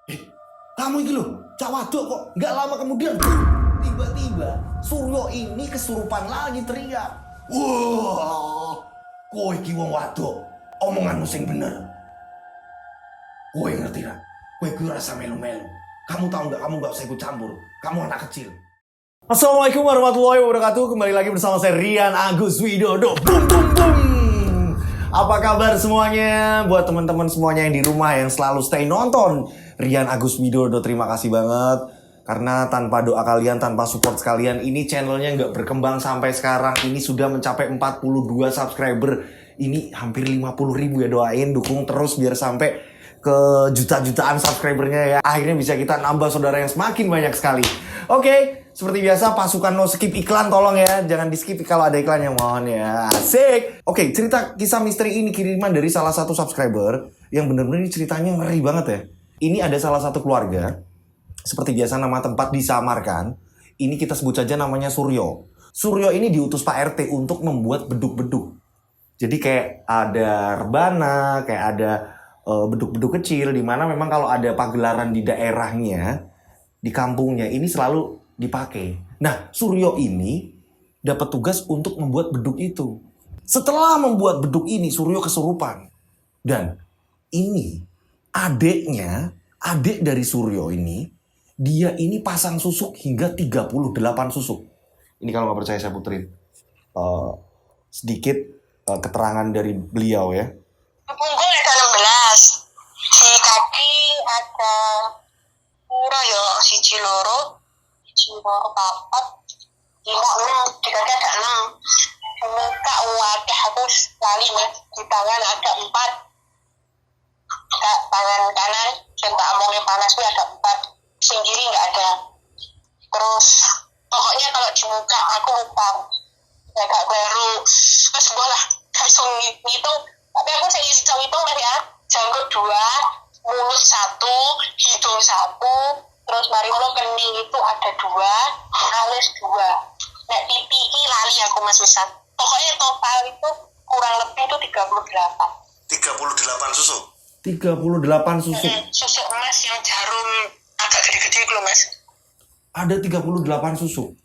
Eh, kamu ini loh, cak wadok kok. Nggak lama kemudian, tiba-tiba Suryo ini kesurupan lagi teriak. Wah, kowe iki wong wadok, omonganmu sing bener. Kowe ngerti kan? Kowe gue rasa melu-melu. Kamu tahu nggak? Kamu nggak usah ikut campur. Kamu anak kecil. Assalamualaikum warahmatullahi wabarakatuh. Kembali lagi bersama saya Rian Agus Widodo. Boom boom boom. Apa kabar semuanya? Buat teman-teman semuanya yang di rumah yang selalu stay nonton Rian Agus Widodo, terima kasih banget. Karena tanpa doa kalian, tanpa support kalian, ini channelnya nggak berkembang sampai sekarang. Ini sudah mencapai 42 subscriber. Ini hampir 50.000 ya, doain, dukung terus biar sampai ke juta-jutaan subscribernya ya. Akhirnya bisa kita nambah saudara yang semakin banyak sekali. Oke, seperti biasa pasukan no skip iklan tolong ya. Jangan di skip kalau ada iklan yang mohon ya. Asik. Oke, cerita kisah misteri ini kiriman dari salah satu subscriber yang bener-bener ini ceritanya ngeri banget ya. Ini ada salah satu keluarga. Seperti biasa nama tempat disamarkan. Ini kita sebut saja namanya Suryo. Suryo ini diutus Pak RT untuk membuat beduk-beduk. Jadi kayak ada rebana, kayak ada beduk-beduk kecil, di mana memang kalau ada pagelaran di daerahnya, di kampungnya, ini selalu dipakai. Nah, Suryo ini dapat tugas untuk membuat beduk itu. Setelah membuat beduk ini, Suryo kesurupan. Dan ini adik dari Suryo ini, dia ini pasang susuk hingga 38 susuk. Ini kalau nggak percaya saya puterin sedikit keterangan dari beliau ya. Punggung ada 16. Si kaki ada pura ya, siji loro papat, 5, 6, di kaki ada 6. Di muka wadah aku lali mas, di tangan ada 4. Tangan kanan, yang tak omongnya panas gue ada 4. Sing kiri nggak ada. Terus pokoknya kalau di muka aku lupa. Ya gak baru. Terus gue lah, langsung ngitung. Tapi aku saya bisa ngitung mas ya. Janggut 2, mulut 1, hidung 1, terus mari lo kening itu ada 2, alis 2. Nek pipi ini lali aku mas Wisan. Pokoknya total itu kurang lebih itu 38. 38 susuk? 38 susuk? Susuk emas yang jarum agak gede-gede itu loh mas. Ada 38 susuk?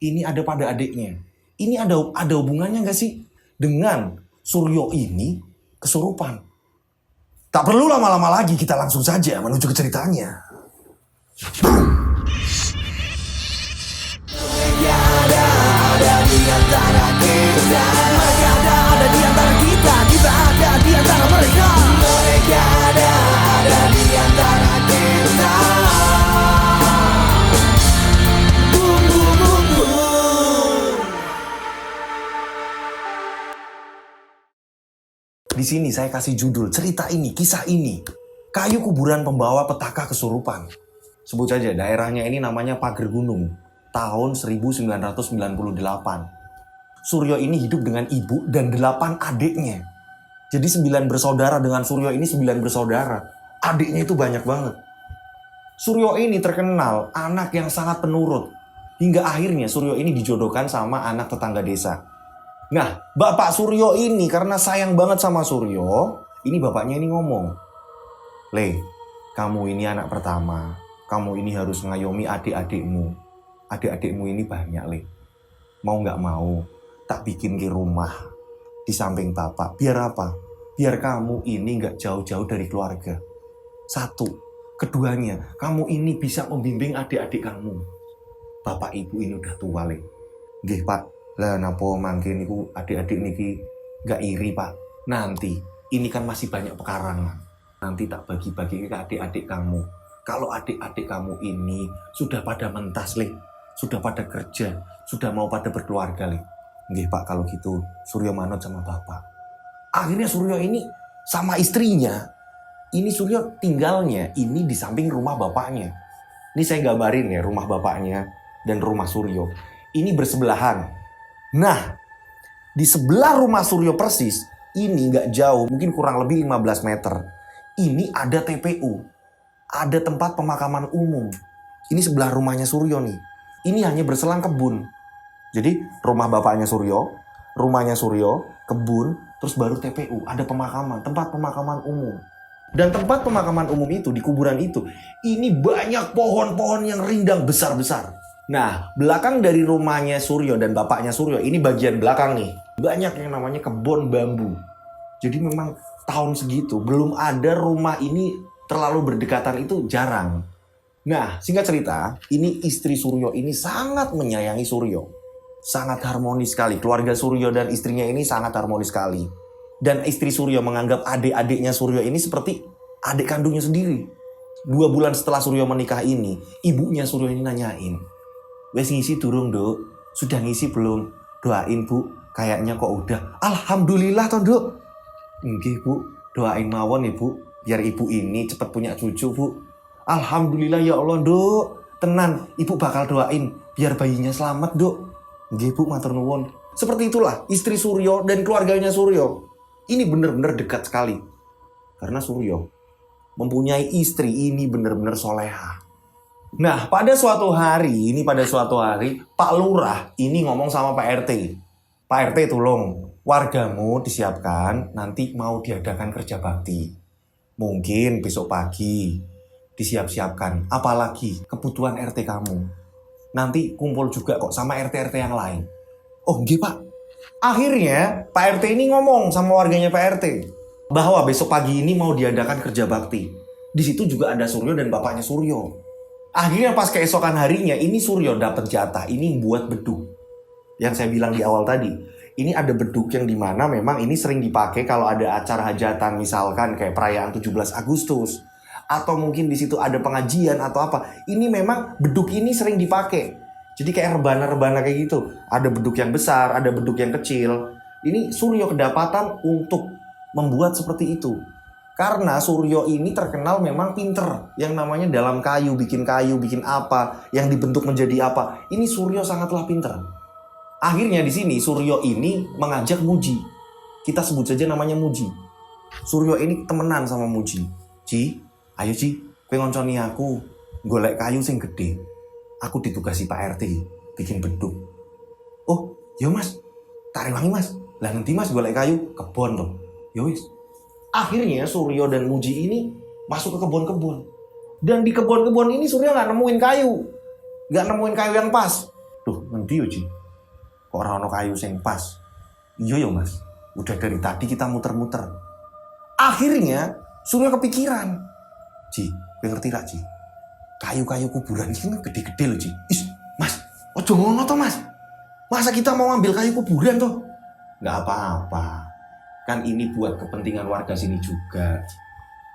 Ini ada pada adiknya. Ini ada hubungannya nggak sih dengan Suryo ini kesurupan? Tak perlu lama-lama lagi, kita langsung saja menuju ke ceritanya. Di sini saya kasih judul cerita ini, kisah ini. Kayu kuburan pembawa petaka kesurupan. Sebut saja daerahnya ini namanya Pager Gunung. Tahun 1998. Suryo ini hidup dengan ibu dan 8 adiknya. Jadi 9 bersaudara, dengan Suryo ini 9 bersaudara. Adiknya itu banyak banget. Suryo ini terkenal anak yang sangat penurut. Hingga akhirnya Suryo ini dijodohkan sama anak tetangga desa. Nah, Bapak Suryo ini karena sayang banget sama Suryo, ini bapaknya ini ngomong, "Le, kamu ini anak pertama, kamu ini harus ngayomi adik-adikmu. Adik-adikmu ini banyak, Le. Mau gak mau, tak bikin ke rumah di samping bapak. Biar apa? Biar kamu ini gak jauh-jauh dari keluarga. Satu, keduanya, kamu ini bisa membimbing adik-adik kamu. Bapak ibu ini udah tua, Le. Nggih, Pak. Lah napa mangke niku adik-adik niki gak iri, Pak. Nanti ini kan masih banyak pekarangan. Nanti tak bagi-bagi ke adik-adik kamu. Kalau adik-adik kamu ini sudah pada mentas, Le. Sudah pada kerja, sudah mau pada berkeluarga, Le. Nggih, Pak, kalau gitu Suryo manut sama Bapak." Akhirnya Suryo ini sama istrinya, ini Suryo tinggalnya ini di samping rumah bapaknya. Ini saya gambarin ya rumah bapaknya dan rumah Suryo. Ini bersebelahan. Nah, di sebelah rumah Suryo persis, ini gak jauh, mungkin kurang lebih 15 meter. Ini ada TPU, ada tempat pemakaman umum. Ini sebelah rumahnya Suryo nih. Ini hanya berselang kebun. Jadi rumah bapaknya Suryo, rumahnya Suryo, kebun, terus baru TPU, ada pemakaman, tempat pemakaman umum. Dan tempat pemakaman umum itu, di kuburan itu, ini banyak pohon-pohon yang rindang besar-besar. Nah, belakang dari rumahnya Suryo dan bapaknya Suryo, ini bagian belakang nih, banyak yang namanya kebun bambu. Jadi memang tahun segitu, belum ada rumah ini terlalu berdekatan, itu jarang. Nah, singkat cerita, ini istri Suryo ini sangat menyayangi Suryo. Sangat harmonis sekali, keluarga Suryo dan istrinya ini sangat harmonis sekali. Dan istri Suryo menganggap adik-adiknya Suryo ini seperti adik kandungnya sendiri. 2 bulan setelah Suryo menikah ini, ibunya Suryo ini nanyain, "Wes ngisi durung, Duk? Sudah ngisi belum? Doain, Bu. Kayaknya kok udah." "Alhamdulillah toh, Duk." "Nggih, Bu. Doain mawon ya, Bu. Biar ibu ini cepat punya cucu, Bu." "Alhamdulillah ya Allah, Duk. Tenan, Ibu bakal doain biar bayinya selamat, Duk." "Nggih, Bu, matur nuwun." Seperti itulah istri Suryo dan keluarganya Suryo. Ini benar-benar dekat sekali. Karena Suryo mempunyai istri ini benar-benar soleha. Nah, pada suatu hari, Pak Lurah ini ngomong sama Pak RT. "Pak RT, tolong, wargamu disiapkan, nanti mau diadakan kerja bakti. Mungkin besok pagi disiap-siapkan, apalagi kebutuhan RT kamu. Nanti kumpul juga kok sama RT-RT yang lain." "Oh, nggih, Pak." Akhirnya Pak RT ini ngomong sama warganya Pak RT bahwa besok pagi ini mau diadakan kerja bakti. Di situ juga ada Suryo dan bapaknya Suryo. Akhirnya pas keesokan harinya ini Suryo dapat jatah ini buat beduk. Yang saya bilang di awal tadi, ini ada beduk yang dimana memang ini sering dipakai kalau ada acara hajatan, misalkan kayak perayaan 17 Agustus. Atau mungkin di situ ada pengajian atau apa. Ini memang beduk ini sering dipakai. Jadi kayak rebana-rebana kayak gitu. Ada beduk yang besar, ada beduk yang kecil. Ini Suryo kedapatan untuk membuat seperti itu. Karena Suryo ini terkenal memang pinter. Yang namanya dalam kayu, bikin apa, yang dibentuk menjadi apa. Ini Suryo sangatlah pinter. Akhirnya di sini Suryo ini mengajak Muji. Kita sebut saja namanya Muji. Suryo ini temenan sama Muji. "Ci, ayo Ci, kowe ngonconi aku golek kayu sing gede. Aku ditugasi Pak RT bikin beduk." "Oh, ya Mas, tak rewangi Mas. Lah nanti Mas golek kayu kebon toh." "Ya wis." Akhirnya Suryo dan Muji ini masuk ke kebun-kebun. Dan di kebun-kebun ini Suryo nggak nemuin kayu. Nggak nemuin kayu yang pas. "Duh, nanti yo Ji. Kok ora ono kayu sing pas?" "Iya yo Mas. Udah dari tadi kita muter-muter." Akhirnya Suryo kepikiran. "Ji, kowe ngerti gak Ji? Kayu-kayu kuburan ini kan gede-gede loh, Ji." "Is, Mas, ojo ngono toh Mas. Masa kita mau ambil kayu kuburan toh?" "Nggak apa-apa. Kan ini buat kepentingan warga sini juga.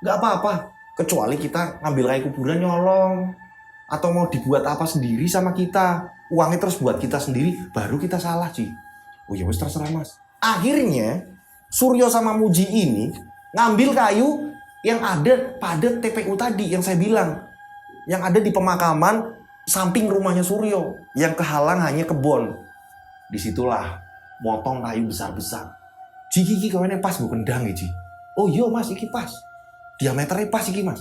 Nggak apa-apa. Kecuali kita ngambil kayu kuburan nyolong. Atau mau dibuat apa sendiri sama kita. Uangnya terus buat kita sendiri, baru kita salah, Ji." "Oh ya wis terserah Mas." Akhirnya Suryo sama Muji ini ngambil kayu yang ada pada TPU tadi yang saya bilang. Yang ada di pemakaman samping rumahnya Suryo. Yang kehalang hanya kebun. Disitulah motong kayu besar-besar. "Ji, iki kawene pas gue kendang ya Ji." "Oh iya Mas, iki pas. Diameternya pas iki Mas."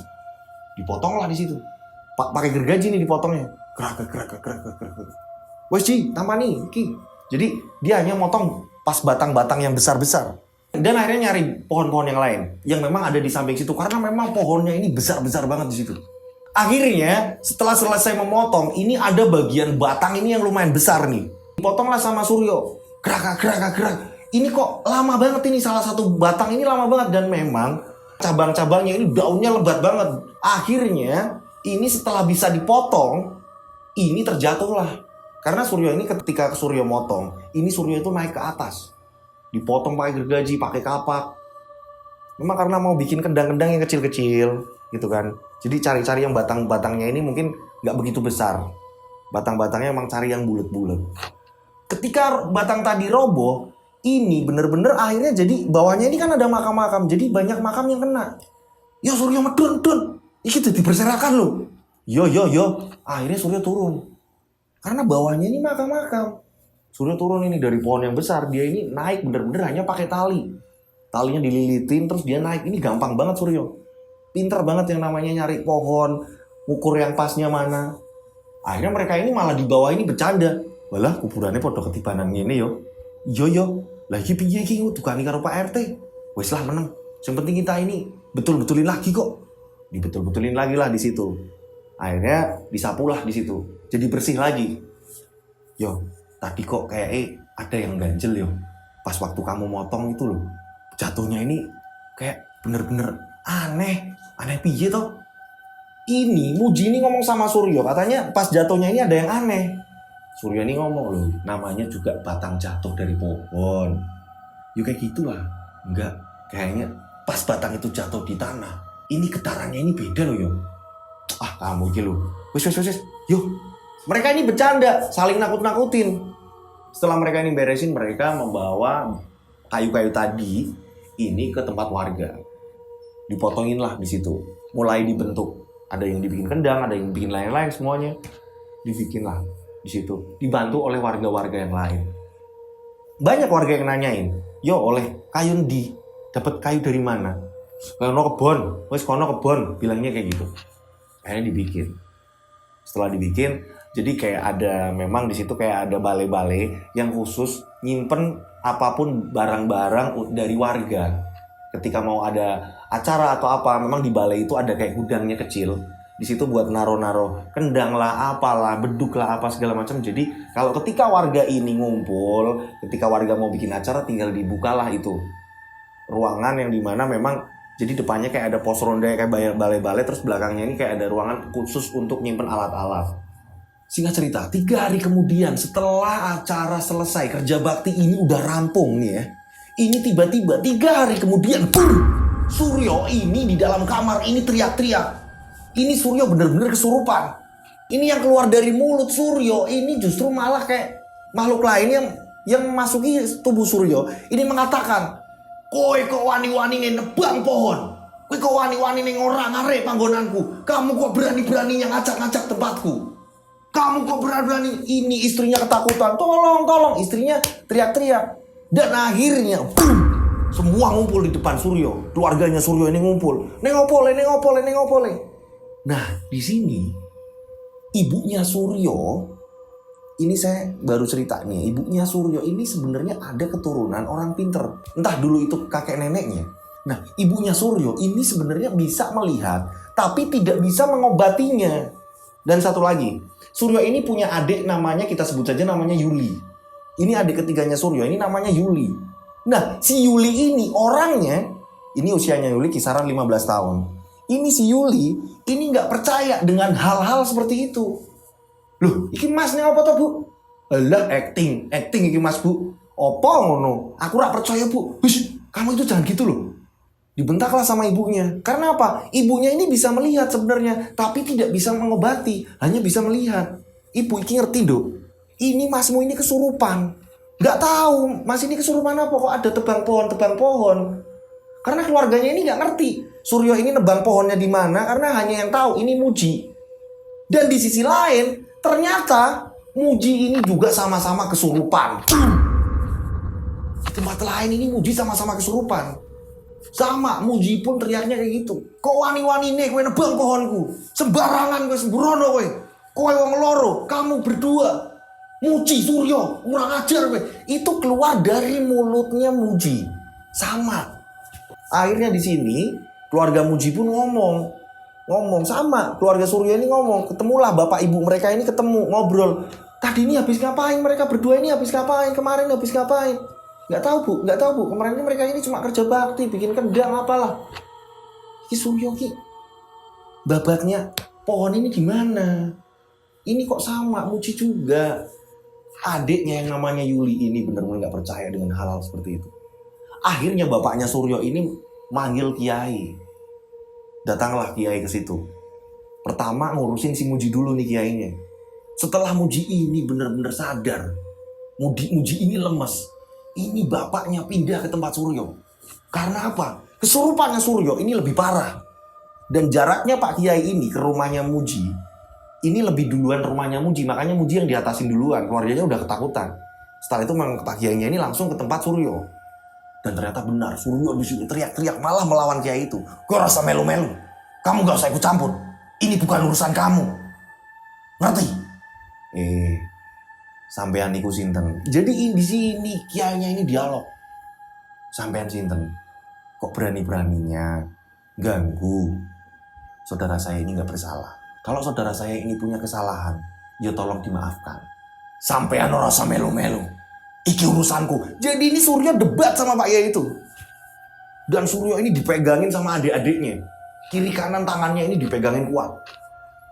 Dipotonglah di situ. Pakai gergaji nih dipotongnya. Gerak. "Wes Ji, tampani iki." Jadi dia hanya motong pas batang-batang yang besar-besar. Dan akhirnya nyari pohon-pohon yang lain yang memang ada di samping situ karena memang pohonnya ini besar-besar banget di situ. Akhirnya setelah selesai memotong, ini ada bagian batang ini yang lumayan besar nih. Dipotonglah sama Suryo. Gerak. Ini kok lama banget ini, salah satu batang ini lama banget. Dan memang cabang-cabangnya ini daunnya lebat banget. Akhirnya ini setelah bisa dipotong, ini terjatuhlah. Karena Suryo ini ketika Suryo motong, ini Suryo itu naik ke atas. Dipotong pakai gergaji, pakai kapak. Memang karena mau bikin kendang-kendang yang kecil-kecil gitu kan. Jadi cari-cari yang batang-batangnya ini mungkin gak begitu besar. Batang-batangnya emang cari yang bulat-bulat. Ketika batang tadi roboh, ini bener-bener akhirnya jadi bawahnya ini kan ada makam-makam. Jadi banyak makam yang kena. "Ya Suryo medun. Iki jadi berserakan loh." Yo. Akhirnya Suryo turun. Karena bawahnya ini makam-makam. Suryo turun ini dari pohon yang besar. Dia ini naik bener-bener hanya pakai tali. Talinya dililitin terus dia naik. Ini gampang banget Suryo. Pinter banget yang namanya nyari pohon, ukur yang pasnya mana. Akhirnya mereka ini malah di bawah ini bercanda. "Walah kuburannya podo ketibanan ngene yo." Yo. "Lah iki piye iki tukani karo Pak RT?" "Wis lah meneng. Yang penting kita ini betul-betulin lagi kok. Dibetul-betulin lagi lah di situ. Akhirnya disapulah di situ. Jadi bersih lagi. Yo, tadi kok kayak ada yang ganjel yo. Pas waktu kamu motong itu loh. Jatuhnya ini kayak bener-bener aneh. Aneh piye toh? Ini Muji ini ngomong sama Suryo. Katanya pas jatuhnya ini ada yang aneh. Suryo ini ngomong loh. Namanya juga batang jatuh dari pohon. Yuk kayak gitulah. Enggak. Kayaknya pas batang itu jatuh di tanah. Ini getarannya ini beda loh yo. Ah kamu gitu loh. Wes. Yuk. Mereka ini bercanda. Saling nakut-nakutin. Setelah mereka ini beresin. Mereka membawa kayu-kayu tadi. Ini ke tempat warga. Dipotongin lah di situ. Mulai dibentuk. Ada yang dibikin kendang. Ada yang bikin lain-lain semuanya. Dibikin lah di situ. Dibantu oleh warga-warga yang lain. Banyak warga yang nanyain. Yo oleh kayu di. Dapat kayu dari mana? Kono kebon, wes kono kebon, bilangnya kayak gitu. Akhirnya dibikin. Setelah dibikin, jadi kayak ada memang di situ kayak ada balai-balai yang khusus nyimpen apapun barang-barang dari warga. Ketika mau ada acara atau apa, memang di balai itu ada kayak gudangnya kecil. Di situ buat naro-naro kendang lah, apalah, beduk lah, apa segala macam. Jadi kalau ketika warga ini ngumpul, ketika warga mau bikin acara, tinggal dibukalah itu ruangan yang dimana memang jadi depannya kayak ada pos ronda kayak balai-balai, terus belakangnya ini kayak ada ruangan khusus untuk nyimpen alat-alat. Singkat cerita, 3 hari kemudian setelah acara selesai, kerja bakti ini udah rampung nih ya. Ini tiba-tiba 3 hari kemudian, boom! Suryo ini di dalam kamar ini teriak-teriak. Ini Suryo bener-bener kesurupan. Ini yang keluar dari mulut Suryo ini justru malah kayak makhluk lain yang memasuki tubuh Suryo. Ini mengatakan, kowe kok wani-wani nebang pohon. Kowe kok wani-wani ngorang arek panggonanku. Kamu kok berani-beraninya ngacak-ngacak tempatku. Kamu kok berani-berani. Ini istrinya ketakutan. Tolong. Istrinya teriak-teriak. Dan akhirnya boom, semua ngumpul di depan Suryo. Keluarganya Suryo ini ngumpul. Nengopole. Nah, di sini ibunya Suryo, ini saya baru cerita nih, ibunya Suryo ini sebenarnya ada keturunan orang pinter. Entah dulu itu kakek neneknya. Nah, ibunya Suryo ini sebenarnya bisa melihat, tapi tidak bisa mengobatinya. Dan satu lagi, Suryo ini punya adik namanya, kita sebut saja namanya Yuli. Ini adik ketiganya Suryo, ini namanya Yuli. Nah, si Yuli ini orangnya, ini usianya Yuli kisaran 15 tahun. Ini si Yuli, ini nggak percaya dengan hal-hal seperti itu. Loh, iki mas nih apa toh bu? Alah, acting iki mas bu. Apa ngono? Aku rak percaya bu. Hush, kamu itu jangan gitu loh. Dibentaklah sama ibunya. Karena apa? Ibunya ini bisa melihat sebenarnya, tapi tidak bisa mengobati, hanya bisa melihat. Ibu iki ngerti dok. Ini masmu ini kesurupan. Gak tahu, mas ini kesurupan apa kok ada tebang pohon. Karena keluarganya ini gak ngerti. Suryo ini nebang pohonnya di mana? Karena hanya yang tahu ini Muji. Dan di sisi lain, ternyata Muji ini juga sama-sama kesurupan. Di tempat lain ini Muji sama-sama kesurupan. Sama, Muji pun teriaknya kayak gitu. Kok wani-wani nih kowe nebang pohonku. Sembarangan kowe sembrono kowe. Kowe wong loro, kamu berdua. Muji Suryo, kurang ajar kowe. Itu keluar dari mulutnya Muji. Sama. Akhirnya di sini keluarga Muji pun ngomong sama keluarga Suryo ini ngomong, ketemulah bapak ibu mereka ini ketemu ngobrol. Tadi ini habis ngapain mereka berdua ini habis ngapain kemarin habis ngapain? Nggak tahu bu. Kemarin ini mereka ini cuma kerja bakti bikin kendang apalah. Ki Suryo ki babaknya pohon ini gimana? Ini kok sama Muji juga. Adiknya yang namanya Yuli ini benar-benar nggak percaya dengan hal-hal seperti itu. Akhirnya bapaknya Suryo ini manggil kiai. Datanglah kiai ke situ. Pertama ngurusin si Muji dulu nih kiainya. Setelah Muji ini benar-benar sadar, Muji ini lemes. Ini bapaknya pindah ke tempat Suryo. Karena apa? Kesurupannya Suryo ini lebih parah. Dan jaraknya Pak Kiai ini ke rumahnya Muji, ini lebih duluan rumahnya Muji. Makanya Muji yang diatasin duluan. Keluarganya udah ketakutan. Setelah itu Pak Kiainya ini langsung ke tempat Suryo. Dan ternyata benar, Suryo di sini teriak-teriak malah melawan kiai itu. Gue rasa melu-melu. Kamu gak usah ikut campur. Ini bukan urusan kamu. Ngerti? Sampean iku sinten. Jadi di sini kiainya ini dialog. Sampean sinten. Kok berani-beraninya ganggu. Saudara saya ini nggak bersalah. Kalau saudara saya ini punya kesalahan, ya tolong dimaafkan. Sampean ora rasa melu-melu. Iki urusanku. Jadi ini Suryo debat sama Pak Yai itu. Dan Suryo ini dipegangin sama adik-adiknya. Kiri kanan tangannya ini dipegangin kuat.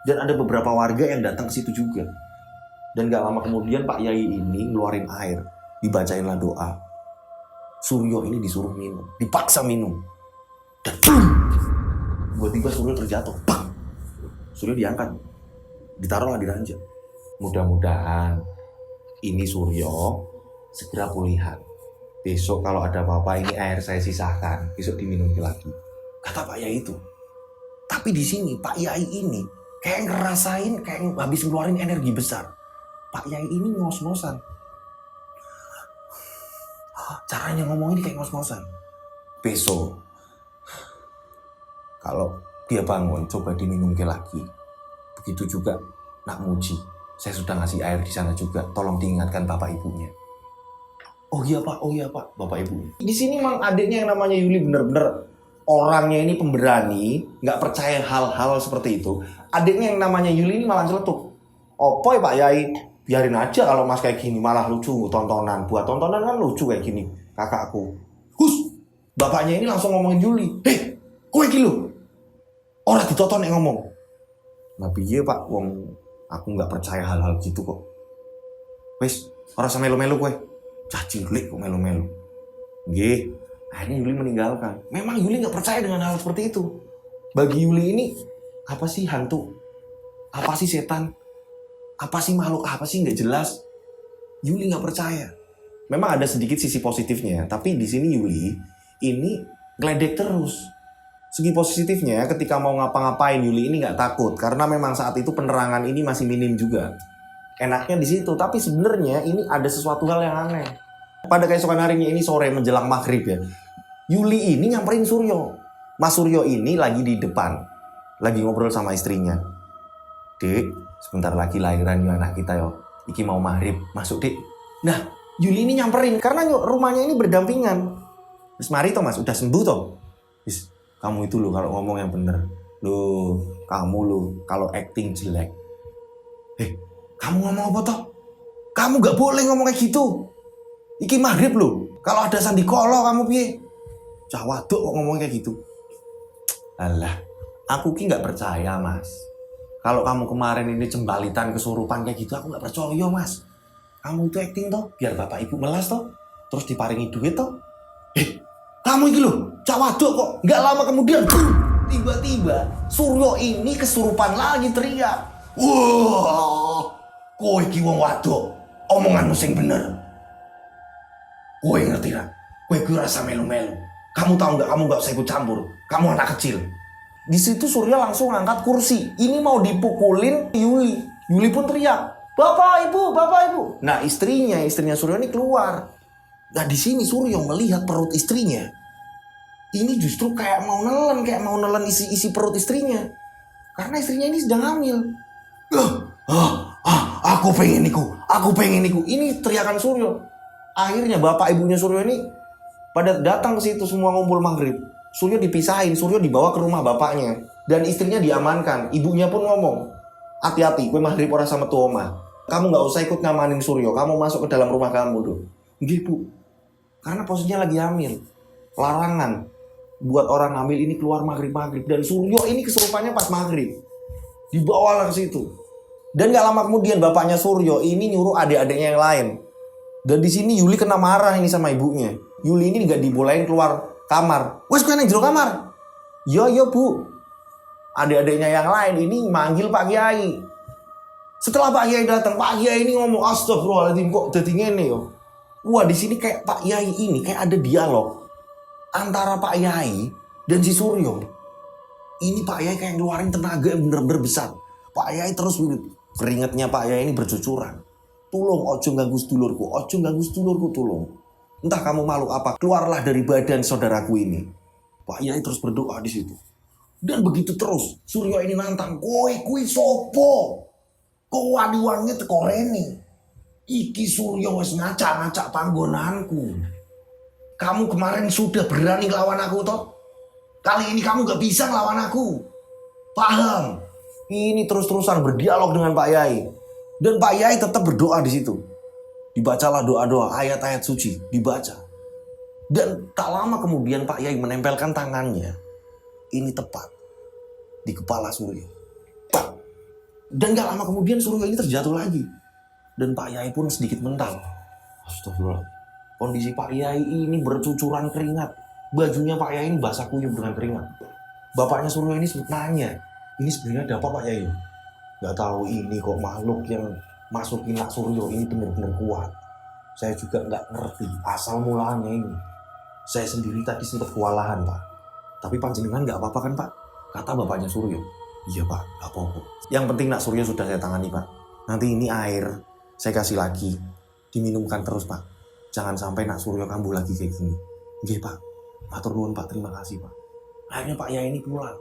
Dan ada beberapa warga yang datang ke situ juga. Dan gak lama kemudian Pak Yai ini ngeluarin air. Dibacainlah doa. Suryo ini disuruh minum. Dipaksa minum. Dan boom! Tiba-tiba Suryo terjatuh. Bang! Suryo diangkat. Ditaruhlah di ranjang. Mudah-mudahan ini Suryo segera pulihan. Besok kalau ada apa-apa ini air saya sisahkan. Besok diminum lagi. Kata Pak Yai itu. Tapi di sini Pak Yai ini kayak ngerasain kayak habis ngeluarin energi besar. Pak Yai ini ngos-ngosan. Caranya ngomong ini kayak ngos-ngosan. Besok kalau dia bangun coba diminum lagi. Begitu juga Nak Muji. Saya sudah ngasih air di sana juga. Tolong diingatkan bapak ibunya. Oh iya pak, bapak ibu. Di sini mang adiknya yang namanya Yuli bener-bener orangnya ini pemberani, nggak percaya hal-hal seperti itu. Adiknya yang namanya Yuli ini malah celetuk. Apa ya Pak Yai? Biarin aja kalau mas kayak gini, malah lucu tontonan. Buat tontonan kan lucu kayak gini, kakakku. Hus, bapaknya ini langsung ngomongin Yuli. Hei, kowe iki lho. Ora ditonton yang ngomong. Nah piye Pak, wong aku nggak percaya hal-hal gitu kok. Wes, ora sampe melu-melu kowe. Cah cilik kok melu-melu. Nggih, akhirnya Yuli meninggalkan. Memang Yuli nggak percaya dengan hal seperti itu. Bagi Yuli ini, apa sih hantu? Apa sih setan? Apa sih makhluk? Apa sih nggak jelas? Yuli nggak percaya. Memang ada sedikit sisi positifnya, tapi di sini Yuli ini ngeledek terus. Segi positifnya, ketika mau ngapa-ngapain Yuli ini nggak takut, karena memang saat itu penerangan ini masih minim juga. Enaknya di situ, tapi sebenarnya ini ada sesuatu hal yang aneh. Pada keesokan harinya ini sore menjelang maghrib ya, Yuli ini nyamperin Suryo. Mas Suryo ini lagi di depan, lagi ngobrol sama istrinya. Dek, sebentar lagi lahiran yo anak kita yo. Iki mau maghrib, masuk dek. Nah, Yuli ini nyamperin karena rumahnya ini berdampingan. Terus mari toh mas, udah sembuh toh. Terus, kamu itu loh kalau ngomong yang bener. Loh, kamu loh kalau acting jelek. Kamu ngomong apa toh? Kamu gak boleh ngomong kayak gitu. Iki maghrib loh. Kalau ada sandikolo kamu piye? Cah waduk kok ngomong kayak gitu. Alah, aku ki gak percaya mas. Kalau kamu kemarin ini cembalitan kesurupan kayak gitu, aku gak percaya mas. Kamu itu acting toh, biar bapak ibu melas toh. Terus diparingi duit toh. Kamu iki loh, cah waduk kok. Gak lama kemudian, tiba-tiba Suryo ini kesurupan lagi teriak. Wah, kowe iki wong waduk, omonganmu sing bener. Kowe ngerti ra? Kowe iki rasa melu-melu. Kamu tahu nggak? Kamu nggak usah ikut campur. Kamu anak kecil. Di situ Surya langsung angkat kursi. Ini mau dipukulin Yuli. Yuli pun teriak, bapak ibu, bapak ibu. Nah istrinya Surya ini keluar. Nah di sini Surya melihat perut istrinya. Ini justru kayak mau nelen isi perut istrinya. Karena istrinya ini sedang hamil. Aku pengen niku. Ini teriakan Suryo. Akhirnya bapak ibunya Suryo ini pada datang ke situ semua ngumpul maghrib. Suryo dipisahin, Suryo dibawa ke rumah bapaknya dan istrinya diamankan. Ibunya pun ngomong, hati-hati, kue maghrib ora sama tuh oma. Kamu nggak usah ikut ngamanin Suryo. Kamu masuk ke dalam rumah kamu tuh. Nggih bu, karena posisinya lagi hamil. Larangan buat orang hamil ini keluar maghrib dan Suryo ini kesurupannya pas maghrib. Dibawa ke situ. Dan gak lama kemudian bapaknya Suryo ini nyuruh adik-adiknya yang lain. Dan di sini Yuli kena marah ini sama ibunya. Yuli ini gak dibolehin keluar kamar. Wes kau yang jero kamar. Yo bu. Adik-adiknya yang lain ini manggil Pak Kiai. Setelah Pak Kiai datang, Pak Kiai ini ngomong astagfirullahaladzim kok jadi ngene yo. Wah di sini kayak Pak Kiai ini kayak ada dialog antara Pak Kiai dan si Suryo. Ini Pak Kiai kayak ngeluarin tenaga yang bener-bener besar. Pak Kiai terus keringetnya Pak Kiai ini bercucuran. Tolong ojo ganggu sedulurku, tolong. Entah kamu makhluk apa, keluarlah dari badan saudaraku ini. Pak Kiai terus berdoa di situ. Dan begitu terus, Suryo ini nantang, kowe kuwi sopo? Kok wani-wani teko rene? Iki Suryo wis ngacak-ngacak panggonanku. Kamu kemarin sudah berani ngelawan aku toh? Kali ini kamu gak bisa ngelawan aku. Paham? Ini terus-terusan berdialog dengan Pak Yai. Dan Pak Yai tetap berdoa di situ. Dibacalah doa-doa, ayat-ayat suci, dibaca. Dan tak lama kemudian Pak Yai menempelkan tangannya. Ini tepat di kepala Suryo. Pak. Dan gak lama kemudian Suryo ini terjatuh lagi. Dan Pak Yai pun sedikit mental. Astagfirullah. Kondisi Pak Yai ini bercucuran keringat. Bajunya Pak Yai ini basah kuyup dengan keringat. Bapaknya Suryo ini nanya, ini sebenarnya ada apa Pak Yai? Gak tahu ini kok makhluk yang masukin Nak Suryo ini benar-benar kuat. Saya juga gak ngerti asal mulanya ini. Saya sendiri tadi sempat kewalahan Pak. Tapi panjenengan gak apa-apa kan Pak? Kata bapaknya Suryo. Iya Pak, gak apa-apa. Yang penting Nak Suryo sudah saya tangani Pak. Nanti ini air saya kasih lagi. Diminumkan terus Pak. Jangan sampai Nak Suryo kambuh lagi kayak gini. Iya Pak. Matur nuwun Pak, terima kasih Pak. Akhirnya Pak Yai ini pulang.